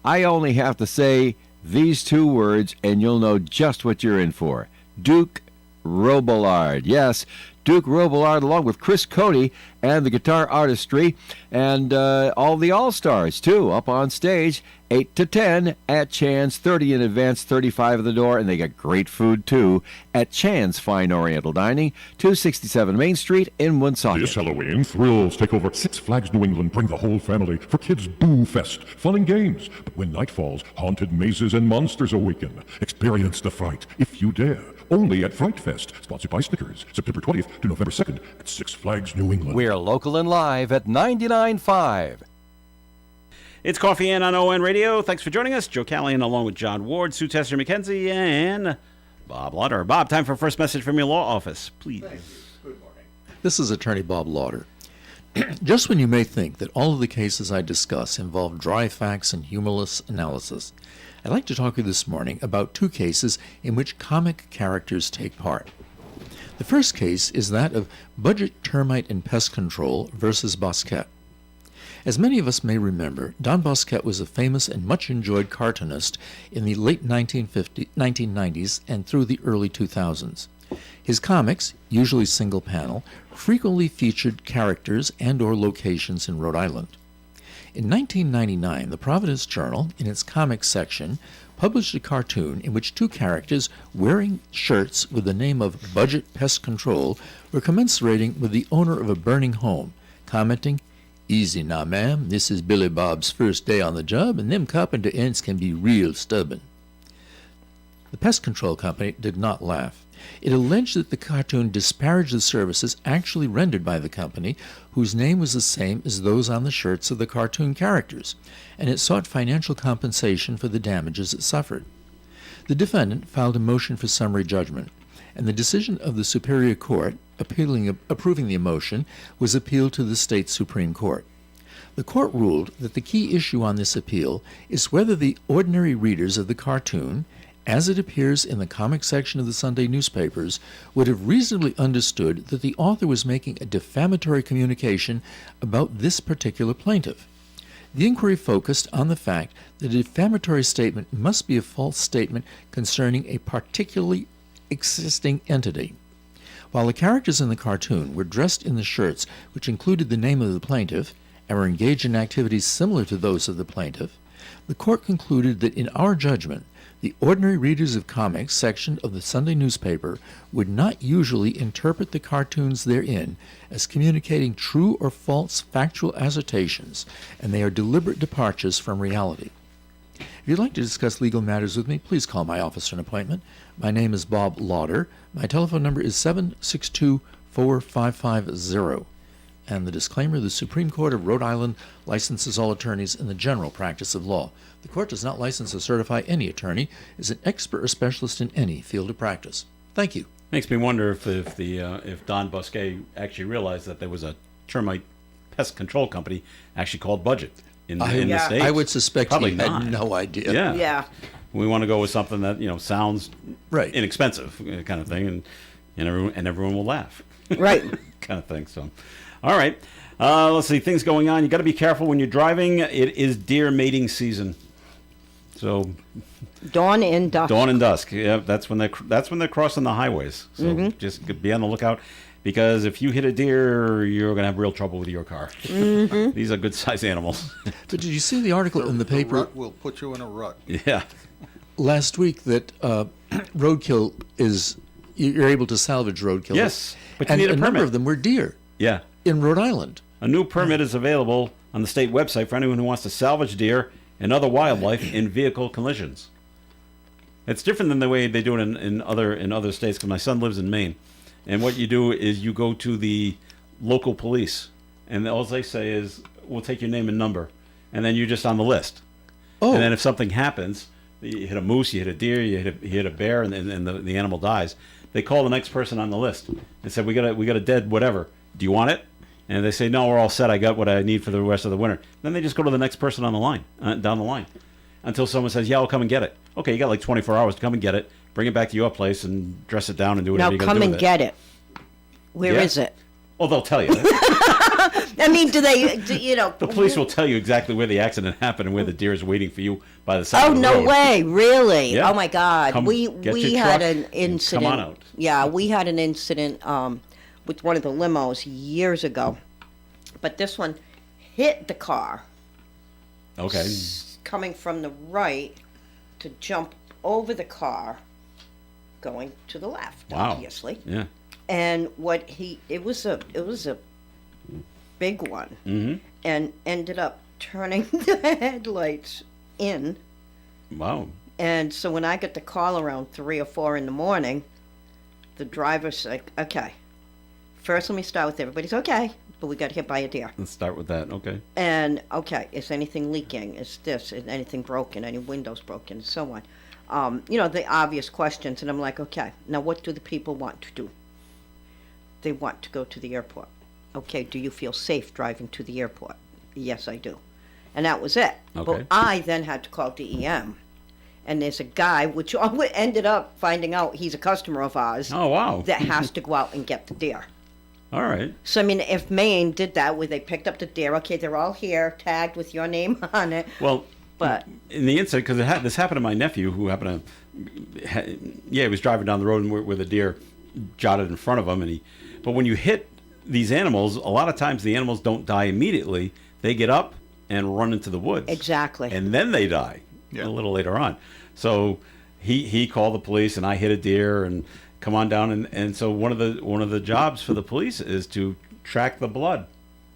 I only have to say these two words and you'll know just what you're in for. Duke Robillard. Yes, Duke Robillard along with Chris Cody and the guitar artistry and all the All-Stars too up on stage 8 to 10 at Chan's, 30 in advance, 35 at the door, and they got great food too at Chan's Fine Oriental Dining, 267 Main Street in Woonsocket. This Halloween, thrills take over. Six Flags New England bring the whole family for Kids Boo Fest. Fun and games. But when night falls, haunted mazes and monsters awaken. Experience the fright, if you dare. Only at Fright Fest. Sponsored by Snickers. September 20th to November 2nd at Six Flags New England. We're local and live at 99.5. It's Coffee In on ON Radio. Thanks for joining us. Joe Callahan along with John Ward, Sue Tester McKenzie, and Bob Lauder. Bob, time for a first message from your law office, please. Good morning. This is Attorney Bob Lauder. Just when you may think that all of the cases I discuss involve dry facts and humorless analysis, I'd like to talk to you this morning about two cases in which comic characters take part. The first case is that of Budget Termite and Pest Control versus Bosquet. As many of us may remember, Don Bosquet was a famous and much enjoyed cartoonist in the late 1990s and through the early 2000s. His comics, usually single panel, frequently featured characters and or locations in Rhode Island. In 1999, the Providence Journal, in its comics section, published a cartoon in which two characters wearing shirts with the name of Budget Pest Control were commiserating with the owner of a burning home, commenting, "Easy now, ma'am, this is Billy Bob's first day on the job, and them carpenter ants can be real stubborn." The Pest Control Company did not laugh. It alleged that the cartoon disparaged the services actually rendered by the company, whose name was the same as those on the shirts of the cartoon characters, and it sought financial compensation for the damages it suffered. The defendant filed a motion for summary judgment, and the decision of the Superior Court approving the motion was appealed to the state Supreme Court. The court ruled that the key issue on this appeal is whether the ordinary readers of the cartoon, as it appears in the comic section of the Sunday newspapers, would have reasonably understood that the author was making a defamatory communication about this particular plaintiff. The inquiry focused on the fact that a defamatory statement must be a false statement concerning a particularly existing entity. While the characters in the cartoon were dressed in the shirts which included the name of the plaintiff and were engaged in activities similar to those of the plaintiff, the court concluded that in our judgment, the ordinary readers of comics section of the Sunday newspaper would not usually interpret the cartoons therein as communicating true or false factual assertions, and they are deliberate departures from reality. If you'd like to discuss legal matters with me, please call my office for an appointment. My name is Bob Lauder. My telephone number is 762-4550. And the disclaimer, the Supreme Court of Rhode Island licenses all attorneys in the general practice of law. The court does not license or certify any attorney as an expert or specialist in any field of practice. Thank you. Makes me wonder if Don Bosquet actually realized that there was a termite pest control company actually called Budget in the States. I would suspect Probably he not. had no idea. Yeah. We want to go with something that sounds right, inexpensive, kind of thing, and everyone will laugh, right, kind of thing. So, all right, let's see things going on. You got to be careful when you're driving. It is deer mating season, so dawn and dusk. Dawn and dusk. Yeah, that's when they're crossing the highways. So just be on the lookout. Because if you hit a deer, you're going to have real trouble with your car. These are good-sized animals. But did you see the article in the paper? The rut will put you in a rut. Yeah. Last week that roadkill is, you're able to salvage roadkill. Yes, but you and need a number permit. of them were deer. Yeah. In Rhode Island. A new permit is available on the state website for anyone who wants to salvage deer and other wildlife in vehicle collisions. It's different than the way they do it in other states, because my son lives in Maine. And what you do is you go to the local police, and all they say is, we'll take your name and number, and then you're just on the list. Oh. And then if something happens, you hit a moose, you hit a deer, you hit a bear, and the animal dies, they call the next person on the list and say, we got a dead whatever. Do you want it? And they say, no, we're all set. I got what I need for the rest of the winter. Then they just go to the next person on the line, down the line, until someone says, yeah, I'll come and get it. Okay, you got like 24 hours to come and get it. Bring it back to your place and dress it down and do whatever you got to do with it. Now come and get it. Where is it? Well, they'll tell you. I mean, you know? The police will tell you exactly where the accident happened and where the deer is waiting for you by the side Oh, of the no road. way, really? Yeah. Oh, my God. Come, we get your had truck an and incident. Come on out. Yeah, we had an incident with one of the limos years ago. But this one hit the car Okay. coming from the right to jump over the car going to the left, Wow. obviously. Yeah. And it was a big one, and ended up turning the headlights in. Wow. And so when I got the call around 3 or 4 in the morning, the driver's like, okay, first let me start with everybody's okay, but we got hit by a deer. Let's start with that. Okay. And, okay, is anything leaking? Is this? Is anything broken? Any windows broken? And so on. You know, the obvious questions. And I'm like, okay, now what do the people want to do? They want to go to the airport. Okay, do you feel safe driving to the airport? Yes, I do. And that was it. Okay. But I then had to call DEM. And there's a guy, which I ended up finding out he's a customer of ours. Oh, wow. That has to go out and get the deer. All right. So, I mean, if Maine did that, where they picked up the deer, okay, they're all here, tagged with your name on it. Well, but in the incident, because this happened to my nephew, who happened to, he was driving down the road where the deer jotted in front of him, but when you hit these animals, a lot of times the animals don't die immediately. They get up and run into the woods. Exactly. And then they die a little later on. So he called the police, and I hit a deer and come on down, and so one of the jobs for the police is to track the blood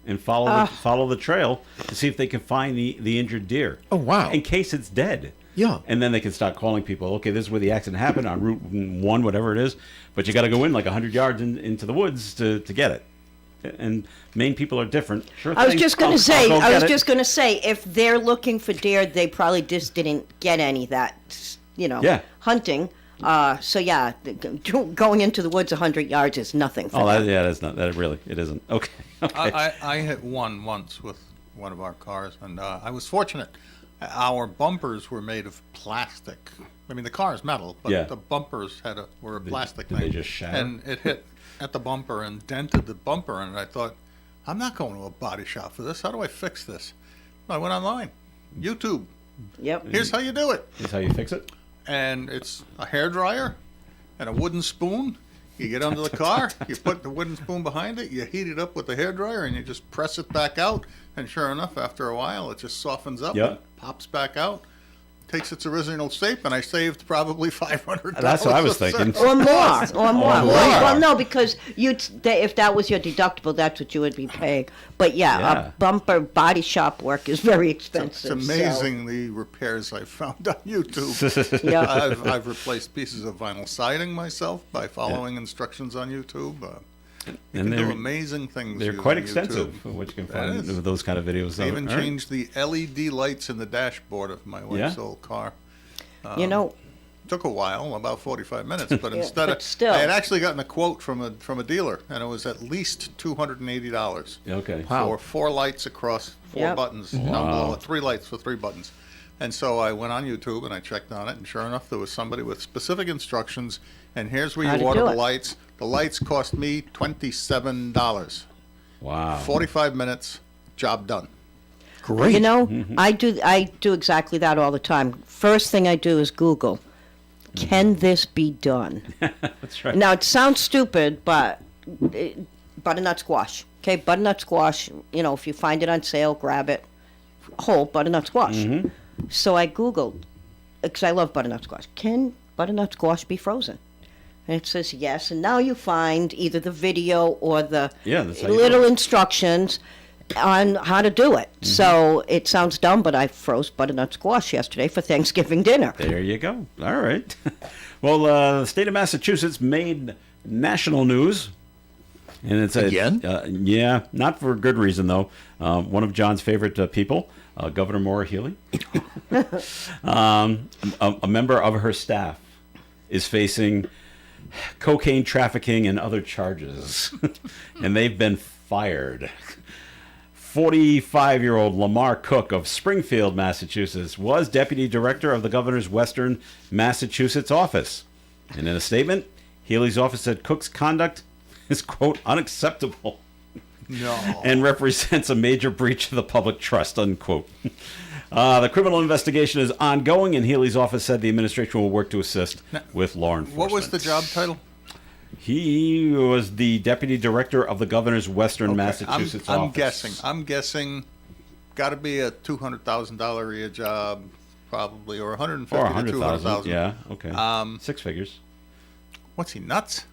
and follow the trail to see if they can find the injured deer. Oh, wow. In case it's dead. Yeah. And then they can start calling people. Okay, this is where the accident happened on Route 1, whatever it is, but you got to go in like 100 yards into the woods to get it. And Maine people are different. Sure. I was just going to it. say, if they're looking for deer, they probably just didn't get any that, hunting. So yeah, going into the woods 100 yards is nothing for them. That's not that really. It isn't. Okay. I hit one once with one of our cars, and I was fortunate. Our bumpers were made of plastic. I mean, the car is metal, but the bumpers were a plastic. Did they just shatter? And it hit at the bumper and dented the bumper, and I thought, I'm not going to a body shop for this. How do I fix this? I went online, YouTube. Yep. Here's how you do it. Here's how you fix it. And it's a hairdryer and a wooden spoon. You get under the car, you put the wooden spoon behind it, you heat it up with the hairdryer, and you just press it back out. And sure enough, after a while, it just softens up and pops back out. Takes its original shape, and I saved probably $500. That's what I was thinking. Or more. Well, no, because if that was your deductible, that's what you would be paying. But a bumper body shop work is very expensive. It's amazing the repairs I've found on YouTube. I've replaced pieces of vinyl siding myself by following instructions on YouTube. You can do amazing things. They're quite extensive, what you can find with those kind of videos. I even changed the LED lights in the dashboard of my wife's old car. Took a while, about 45 minutes, but I had actually gotten a quote from a dealer, and it was at least $280. Okay. For 4 lights across 4 buttons. Down below, 3 lights for 3 buttons. And so I went on YouTube and I checked on it, and sure enough, there was somebody with specific instructions. And here's where you order the lights. The lights cost me $27. Wow. 45 minutes, job done. Great. You know, I do exactly that all the time. First thing I do is Google, can this be done? That's right. Now, it sounds stupid, but butternut squash. Okay, butternut squash, if you find it on sale, grab it. Whole butternut squash. So I Googled, because I love butternut squash. Can butternut squash be frozen? And it says yes. And now you find either the video or the little instructions on how to do it. So it sounds dumb, but I froze butternut squash yesterday for Thanksgiving dinner. There you go. All right. Well, the state of Massachusetts made national news. And it's again? Not for good reason, though. One of John's favorite people, Governor Maura Healey, a member of her staff, is facing cocaine trafficking and other charges, and they've been fired. 45-year-old Lamar Cook of Springfield, Massachusetts, was deputy director of the governor's Western Massachusetts office. And in a statement, Healey's office said Cook's conduct is, quote, unacceptable. No. and represents a major breach of the public trust, unquote. The criminal investigation is ongoing, and Healy's office said the administration will work to assist with law enforcement. What was the job title? He was the deputy director of the governor's Western Massachusetts office. I'm guessing, got to be a $200,000 a year job, probably, or 150 or to 200,000. Yeah, okay. 6 figures. What's he, nuts?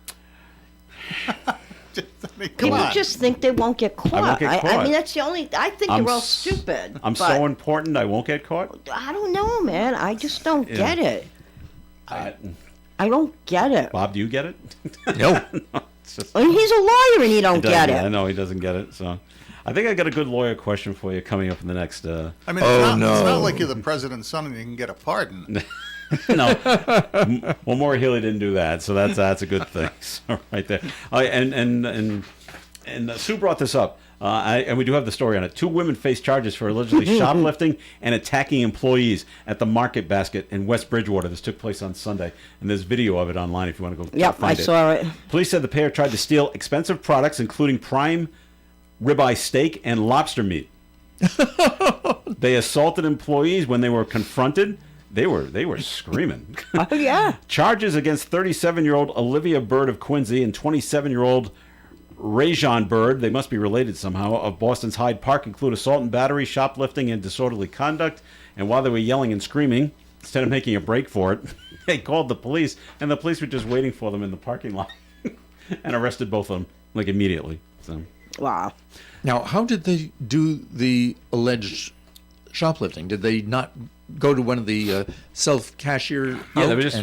People just think they won't get caught. I won't get caught. I mean, that's the only. I think they're all stupid. I'm so important. I won't get caught. I don't know, man. I just don't get it. I don't get it. Bob, do you get it? No. I mean, he's a lawyer and he don't get it. I know he doesn't get it. So, I think I got a good lawyer question for you coming up in the next. I mean, it's not like you're the president's son and you can get a pardon. No, well, Maura Healey didn't do that, so that's a good thing. So, right there. And Sue brought this up, and we do have the story on it. 2 women face charges for allegedly shoplifting and attacking employees at the Market Basket in West Bridgewater. This took place on Sunday, and there's video of it online if you want to go find it. I saw it. Police said the pair tried to steal expensive products, including prime ribeye steak and lobster meat. They assaulted employees when they were confronted. They were screaming. Oh, yeah. Charges against 37-year-old Olivia Bird of Quincy and 27-year-old Rajon Bird, they must be related somehow, of Boston's Hyde Park include assault and battery, shoplifting, and disorderly conduct. And while they were yelling and screaming, instead of making a break for it, they called the police, and the police were just waiting for them in the parking lot and arrested both of them, like, immediately. So. Wow. Now, how did they do the alleged shoplifting? Did they not go to one of the self-cashier? Yeah, they were just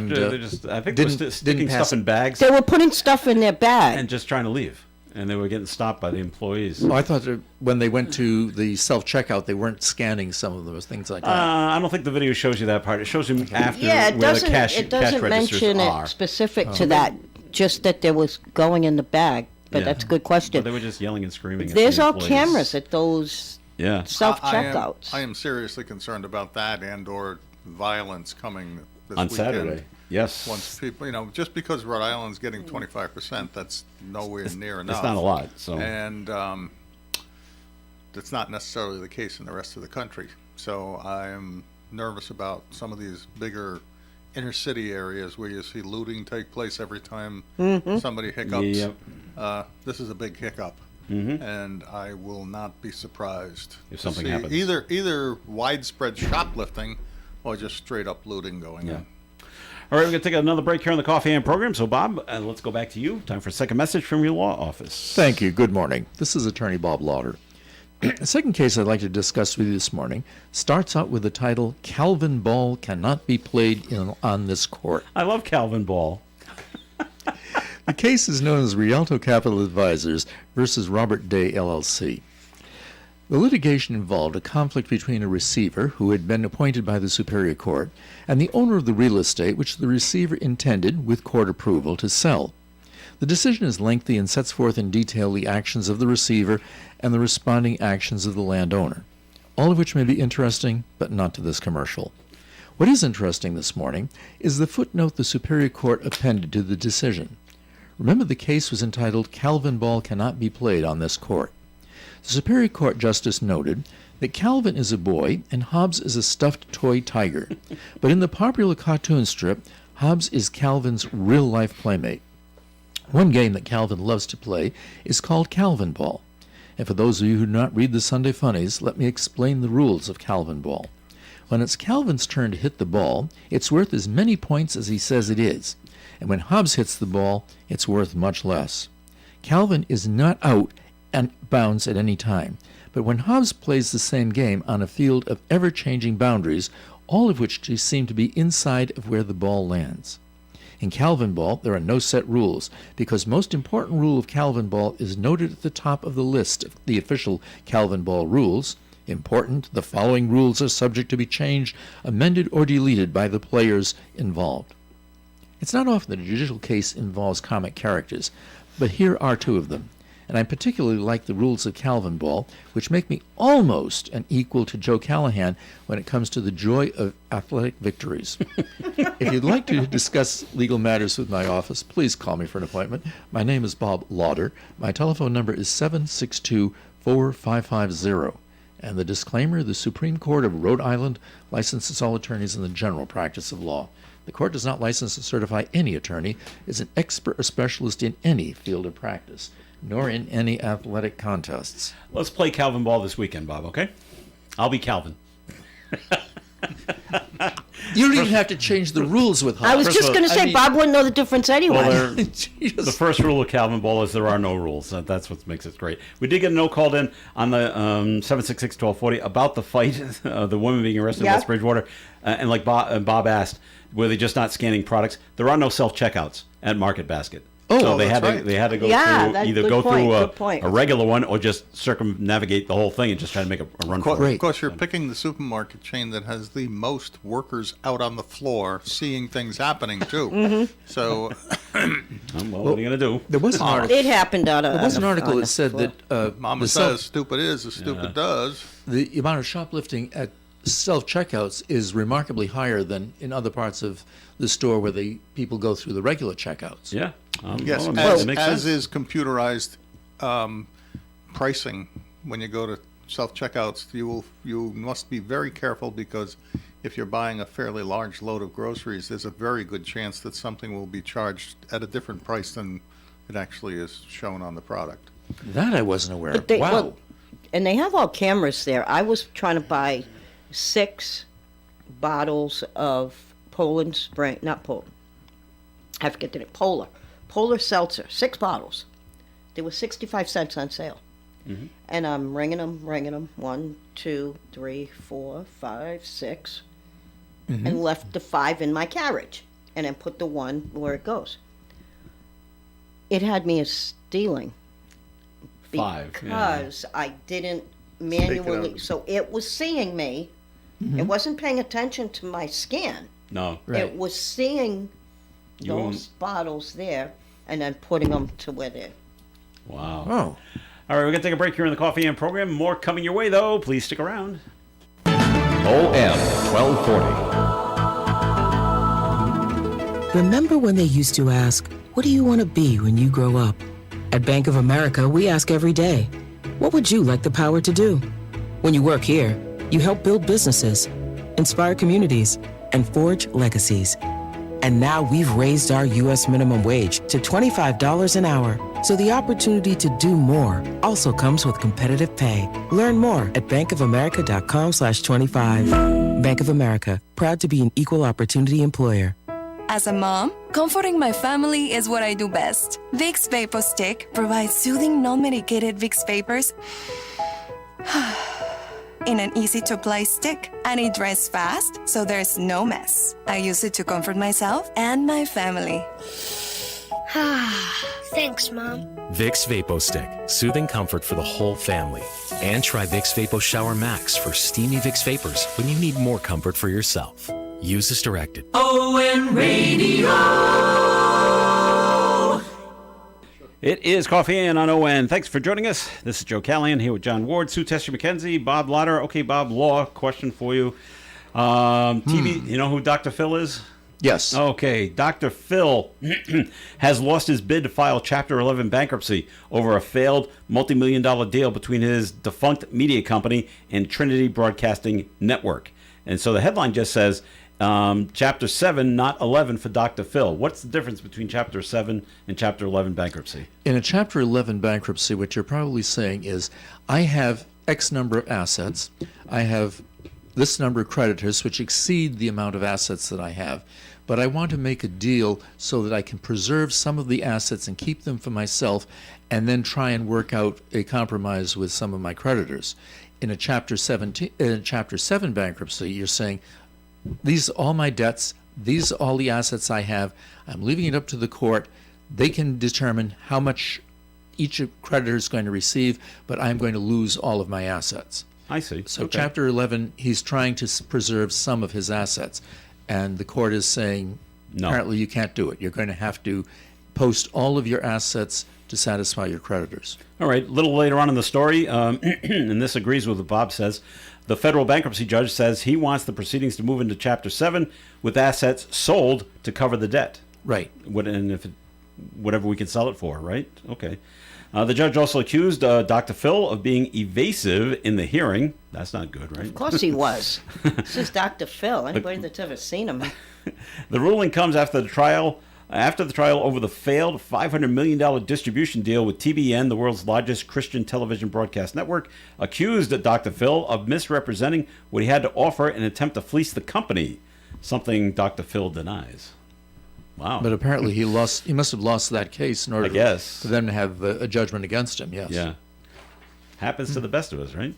I think they were sticking stuff in bags. They were putting stuff in their bag. And just trying to leave. And they were getting stopped by the employees. Oh, I thought that when they went to the self-checkout, they weren't scanning some of those things like that. I don't think the video shows you that part. It shows you after Yeah, it where the doesn't. cash It doesn't registers mention are. it specific to that. Just that there was going in the bag. But Yeah. that's a good question. But they were just yelling and screaming. There's at the all employees. cameras at those self-checkouts. I am seriously concerned about that and/or violence coming this On weekend. Saturday. Yes. Once people, just because Rhode Island's getting 25%, that's nowhere near enough. It's not a lot. So. And that's not necessarily the case in the rest of the country. So I'm nervous about some of these bigger inner city areas where you see looting take place every time somebody hiccups. Yep. This is a big hiccup. And I will not be surprised If to something see happens. either widespread shoplifting or just straight up looting going on. All right, we're going to take another break here on the Coffee AM program. So, Bob, let's go back to you. Time for a second message from your law office. Thank you. Good morning. This is Attorney Bob Lauder. The second case I'd like to discuss with you this morning starts out with the title, Calvin Ball Cannot Be Played on This Court. I love Calvin Ball. The case is known as Rialto Capital Advisors versus Robert Day, LLC. The litigation involved a conflict between a receiver who had been appointed by the Superior Court and the owner of the real estate which the receiver intended, with court approval, to sell. The decision is lengthy and sets forth in detail the actions of the receiver and the responding actions of the landowner, all of which may be interesting, but not to this commercial. What is interesting this morning is the footnote the Superior Court appended to the decision. Remember, the case was entitled Calvin Ball Cannot Be Played on This Court. The Superior Court Justice noted that Calvin is a boy and Hobbs is a stuffed toy tiger, but in the popular cartoon strip, Hobbs is Calvin's real-life playmate. One game that Calvin loves to play is called Calvin Ball. And for those of you who do not read the Sunday Funnies, let me explain the rules of Calvin Ball. When it's Calvin's turn to hit the ball, it's worth as many points as he says it is. And when Hobbs hits the ball, it's worth much less. Calvin is not out and bounds at any time, but when Hobbs plays the same game on a field of ever-changing boundaries, all of which seem to be inside of where the ball lands. In Calvin Ball, there are no set rules, because most important rule of Calvin Ball is noted at the top of the list of the official Calvin Ball rules. Important, the following rules are subject to be changed, amended, or deleted by the players involved. It's not often that a judicial case involves comic characters, but here are two of them. And I particularly like the rules of Calvin Ball, which make me almost an equal to Joe Callahan when it comes to the joy of athletic victories. If you'd like to discuss legal matters with my office, please call me for an appointment. My name is Bob Lauder. My telephone number is 762-4550. And the disclaimer, the Supreme Court of Rhode Island licenses all attorneys in the general practice of law. The court does not license and certify any attorney as an expert or specialist in any field of practice, nor in any athletic contests. Let's play Calvin Ball this weekend, Bob, okay? I'll be Calvin. You don't even have to change the rules with Hall. I was just going to say, Bob wouldn't know the difference anyway. Well, the first rule of Calvin Ball is there are no rules. That's what makes it great. We did get a note called in on the 766-1240 about the fight, the woman being arrested in West Bridgewater. And like Bob asked, were they just not scanning products? There are no self-checkouts at Market Basket. Oh, so they that's had to right. they had to go through either go through a regular one or just circumnavigate the whole thing and just try to make a run for it. Of course, you're picking the supermarket chain that has the most workers out on the floor seeing things happening too. So, well, what are you going to do? There was an article. It happened out of. There was an article that said that Mama says stupid is as stupid does. The amount of shoplifting at self-checkouts is remarkably higher than in other parts of the store where people go through the regular checkouts. Yeah. Yes, as is computerized pricing. When you go to self-checkouts, you must be very careful because if you're buying a fairly large load of groceries, there's a very good chance that something will be charged at a different price than it actually is shown on the product. That I wasn't aware of. Wow. Well, and they have all cameras there. I was trying to buy 6 bottles of Poland Spring, not Poland. I forget the name. Polar Seltzer, 6 bottles. They were 65 cents on sale. Mm-hmm. And I'm ringing them. 1, 2, 3, 4, 5, 6. Mm-hmm. And left the 5 in my carriage. And then put the 1 where it goes. It had me as stealing. 5. Because I didn't manually. So it was seeing me. Mm-hmm. It wasn't paying attention to my scan. No. Right. It was seeing those bottles there and then putting them to where they're. Wow. Oh. All right, we're going to take a break here in the Coffee AM program. More coming your way, though. Please stick around. OM 1240. Remember when they used to ask, what do you want to be when you grow up? At Bank of America, we ask every day, what would you like the power to do? When you work here, you help build businesses, inspire communities, and forge legacies. And now we've raised our U.S. minimum wage to $25 an hour. So the opportunity to do more also comes with competitive pay. Learn more at bankofamerica.com/25. Bank of America, proud to be an equal opportunity employer. As a mom, comforting my family is what I do best. Vicks Vapor Stick provides soothing, non-medicated Vicks vapors in an easy-to-apply stick, and it dries fast, so there's no mess. I use it to comfort myself and my family. Thanks, Mom. Vicks Vapo Stick, soothing comfort for the whole family. And try Vicks Vapo Shower Max for steamy Vicks vapors when you need more comfort for yourself. Use as directed. ON Radio. It is Coffee In on ON. Thanks for joining us. This is Joe Callahan here with John Ward, Sue Tester McKenzie, Bob Lauder. Okay, Bob, law question for you. TV, you know who Dr. Phil is? Yes. Okay, Dr. Phil has lost his bid to file Chapter 11 bankruptcy over a failed multi-million-dollar deal between his defunct media company and Trinity Broadcasting Network. And so the headline just says, Chapter 7, not 11 for Dr. Phil. What's the difference between Chapter 7 and Chapter 11 bankruptcy? In a Chapter 11 bankruptcy, what you're probably saying is, I have X number of assets. I have this number of creditors, which exceed the amount of assets that I have. But I want to make a deal so that I can preserve some of the assets and keep them for myself, and then try and work out a compromise with some of my creditors. In a Chapter 7 bankruptcy, you're saying, these are all my debts, these are all the assets I have, I'm leaving it up to the court. They can determine how much each creditor is going to receive, but I'm going to lose all of my assets. I see. So okay. Chapter 11, he's trying to preserve some of his assets. And the court is saying, no. Apparently you can't do it. You're going to have to post all of your assets to satisfy your creditors. All right, a little later on in the story, and this agrees with what Bob says, the federal bankruptcy judge says he wants the proceedings to move into Chapter 7 with assets sold to cover the debt. Right. Whatever we can sell it for, right? Okay. The judge also accused Dr. Phil of being evasive in the hearing. That's not good, right? Of course he was. This is Dr. Phil. Anybody that's ever seen him. The ruling comes after the trial over the failed $500 million distribution deal with TBN, the world's largest Christian television broadcast network, accused Dr. Phil of misrepresenting what he had to offer in an attempt to fleece the company, something Dr. Phil denies. Wow. But apparently he must have lost that case in order for them to have a judgment against him, yes. Yeah. Happens to the best of us, right?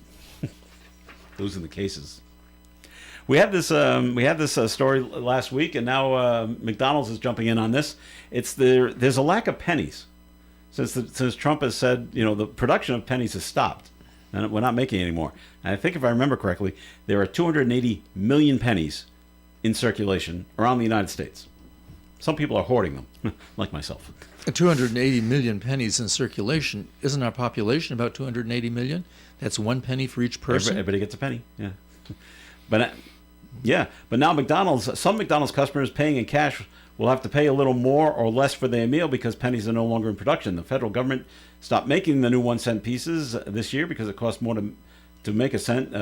Losing the cases. We had this story last week, and now McDonald's is jumping in on this. There's a lack of pennies since Trump has said the production of pennies has stopped, and we're not making any anymore. And I think if I remember correctly, there are 280 million pennies in circulation around the United States. Some people are hoarding them, like myself. 280 million pennies in circulation. Isn't our population about 280 million? That's 1 penny for each person. Everybody gets a penny. Yeah, but now some McDonald's customers paying in cash will have to pay a little more or less for their meal because pennies are no longer in production. The federal government stopped making the new 1-cent pieces this year because it costs more to make a cent.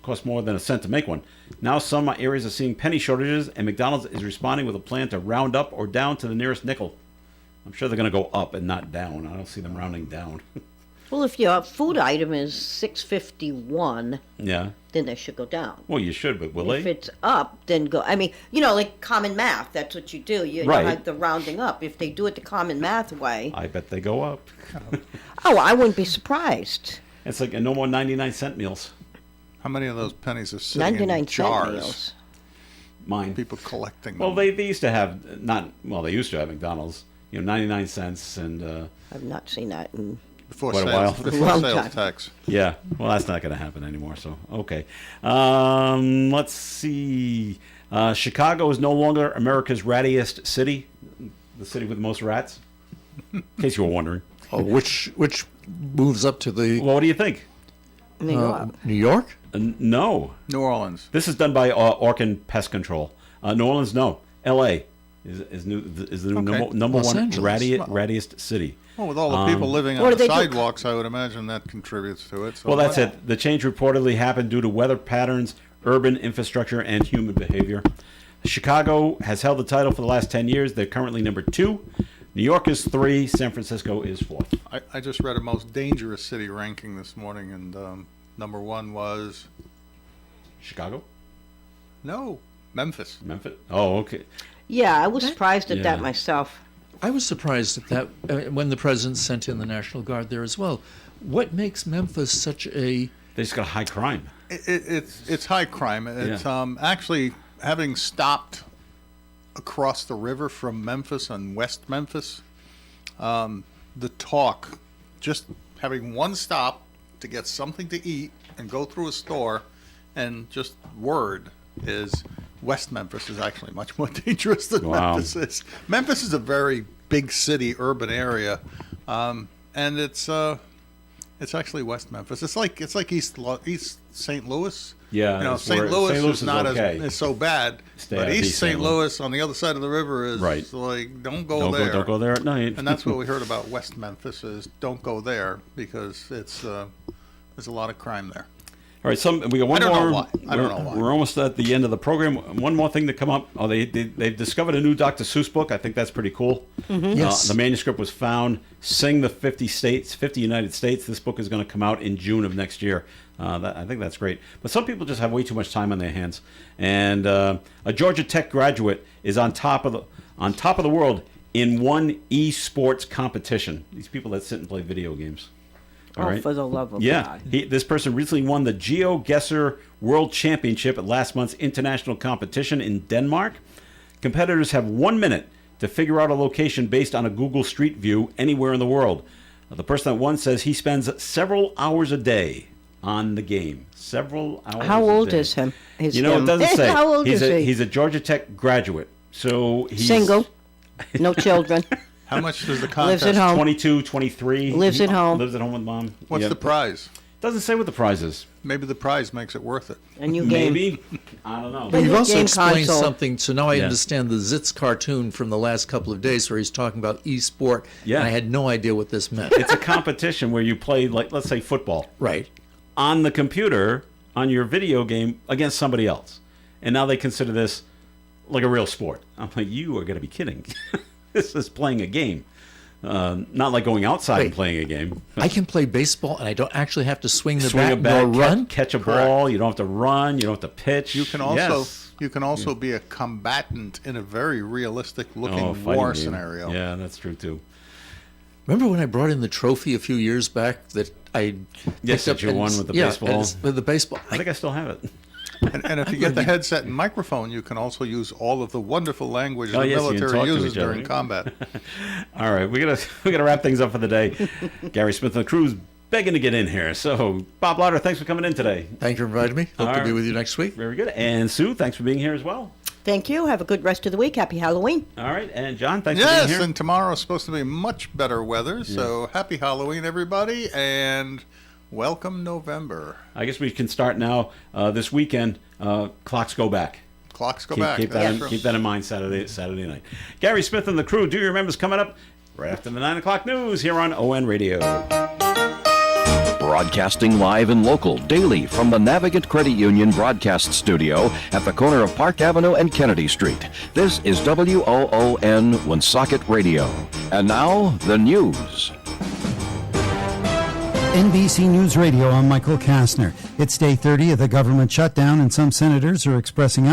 Costs more than a cent to make one. Now some areas are seeing penny shortages, and McDonald's is responding with a plan to round up or down to the nearest nickel. I'm sure they're going to go up and not down. I don't see them rounding down. Well, if your food item is $6.51, yeah, then they should go down. Well, you should, but will they? If it's up, then go. I mean, like common math. That's what you do. You right. Like the rounding up. If they do it the common math way, I bet they go up. Oh, I wouldn't be surprised. It's like no more 99-cent meals. How many of those pennies are sitting in jars? Meals. Mine. People collecting them. Well, they used to have they used to have McDonald's. 99 cents and. I've not seen that in. Before quite a while. Before sales tax. Yeah, well, that's not going to happen anymore. So, okay. Let's see. Chicago is no longer America's rattiest city, the city with the most rats. In case you were wondering. Oh, which moves up to the? Well, what do you think? New York. New York? No. New Orleans. This is done by Orkin Pest Control. New Orleans, no. L.A. is the number Los one Angeles. rattiest city. Well, with all the people living on the sidewalks, I would imagine that contributes to it. So well, that's it. The change reportedly happened due to weather patterns, urban infrastructure, and human behavior. Chicago has held the title for the last 10 years. They're currently number 2. New York is 3. San Francisco is 4th. I just read a most dangerous city ranking this morning, and number 1 was... Chicago? No, Memphis. Memphis? Oh, okay. Yeah, I was surprised at that myself. I was surprised at that when the president sent in the National Guard there as well. What makes Memphis such a... They just got high crime. It's high crime. It's actually, having stopped across the river from Memphis and West Memphis, the talk, just having one stop to get something to eat and go through a store, and just word is... West Memphis is actually much more dangerous than Memphis is. Memphis is a very big city, urban area, and it's actually West Memphis. It's like East St. Louis. Yeah, St. Louis is not as so bad, but East St. Louis on the other side of the river is like don't go there. Don't go there at night. And that's what we heard about West Memphis is don't go there because it's there's a lot of crime there. All right, we got one more. I don't know why. We're almost at the end of the program. One more thing to come up. Oh, they've discovered a new Dr. Seuss book. I think that's pretty cool. Mm-hmm. Yes. The manuscript was found. Sing the 50 United States. This book is going to come out in June of next year. I think that's great. But some people just have way too much time on their hands. And a Georgia Tech graduate is on top of the world in one esports competition. These people that sit and play video games. All right. For the love of God. This person recently won the GeoGuessr World Championship at last month's international competition in Denmark. Competitors have 1 minute to figure out a location based on a Google Street View anywhere in the world. The person that won says he spends several hours a day on the game. Several hours a day. How old is him? It doesn't say. How old is he? He's a Georgia Tech graduate. So he's... Single. No children. How much does the Lives contest? at home. 22, 23. Lives at home. Lives at home with mom. What's Yeah. the prize? Doesn't say what the prize is. Maybe the prize makes it worth it. A new game. Maybe. I don't know. But you've also Game explained console. something, so now I Yeah. understand the Zitz cartoon from the last couple of days where he's talking about e-sport, Yeah. and I had no idea what this meant. It's a competition where you play, like, let's say football. Right. On the computer, on your video game, against somebody else. And now they consider this like a real sport. I'm like, you are going to be kidding. This is playing a game. Not like going outside and playing a game. I can play baseball, and I don't actually have to swing the Swing a bat bat, nor run. catch a ball. You don't have to run. You don't have to pitch. You can also Yes. you can also be a combatant in a very realistic looking Oh, fighting war game. scenario. Yeah, that's true too. Remember when I brought in the trophy a few years back that I Yes, picked that you and- won with the yeah, baseball. and with the baseball. I think I still have it. And if you get the headset and microphone, you can also use all of the wonderful language Oh, the yes, you can military talk to uses each other. during combat. All right, we gotta wrap things up for the day. Gary Smith and the crew's begging to get in here. So, Bob Lauder, thanks for coming in today. Thank you for inviting me. Hope All to be right. with you next week. Very good. And Sue, thanks for being here as well. Thank you. Have a good rest of the week. Happy Halloween. All right, and John, thanks for being Yes, here. and tomorrow is supposed to be much better weather, so happy Halloween, everybody, and welcome November. I guess we can start now. This weekend, clocks go back. Clocks go back. Keep That's that, true. keep that in mind Saturday night. Gary Smith and the crew, Do You Remember's coming up right after the 9 o'clock news here on ON Radio. Broadcasting live and local daily from the Navigant Credit Union broadcast studio at the corner of Park Avenue and Kennedy Street. This is WOON Woonsocket Radio. And now, the news. NBC News Radio, I'm Michael Kastner. It's day 30 of the government shutdown, and some senators are expressing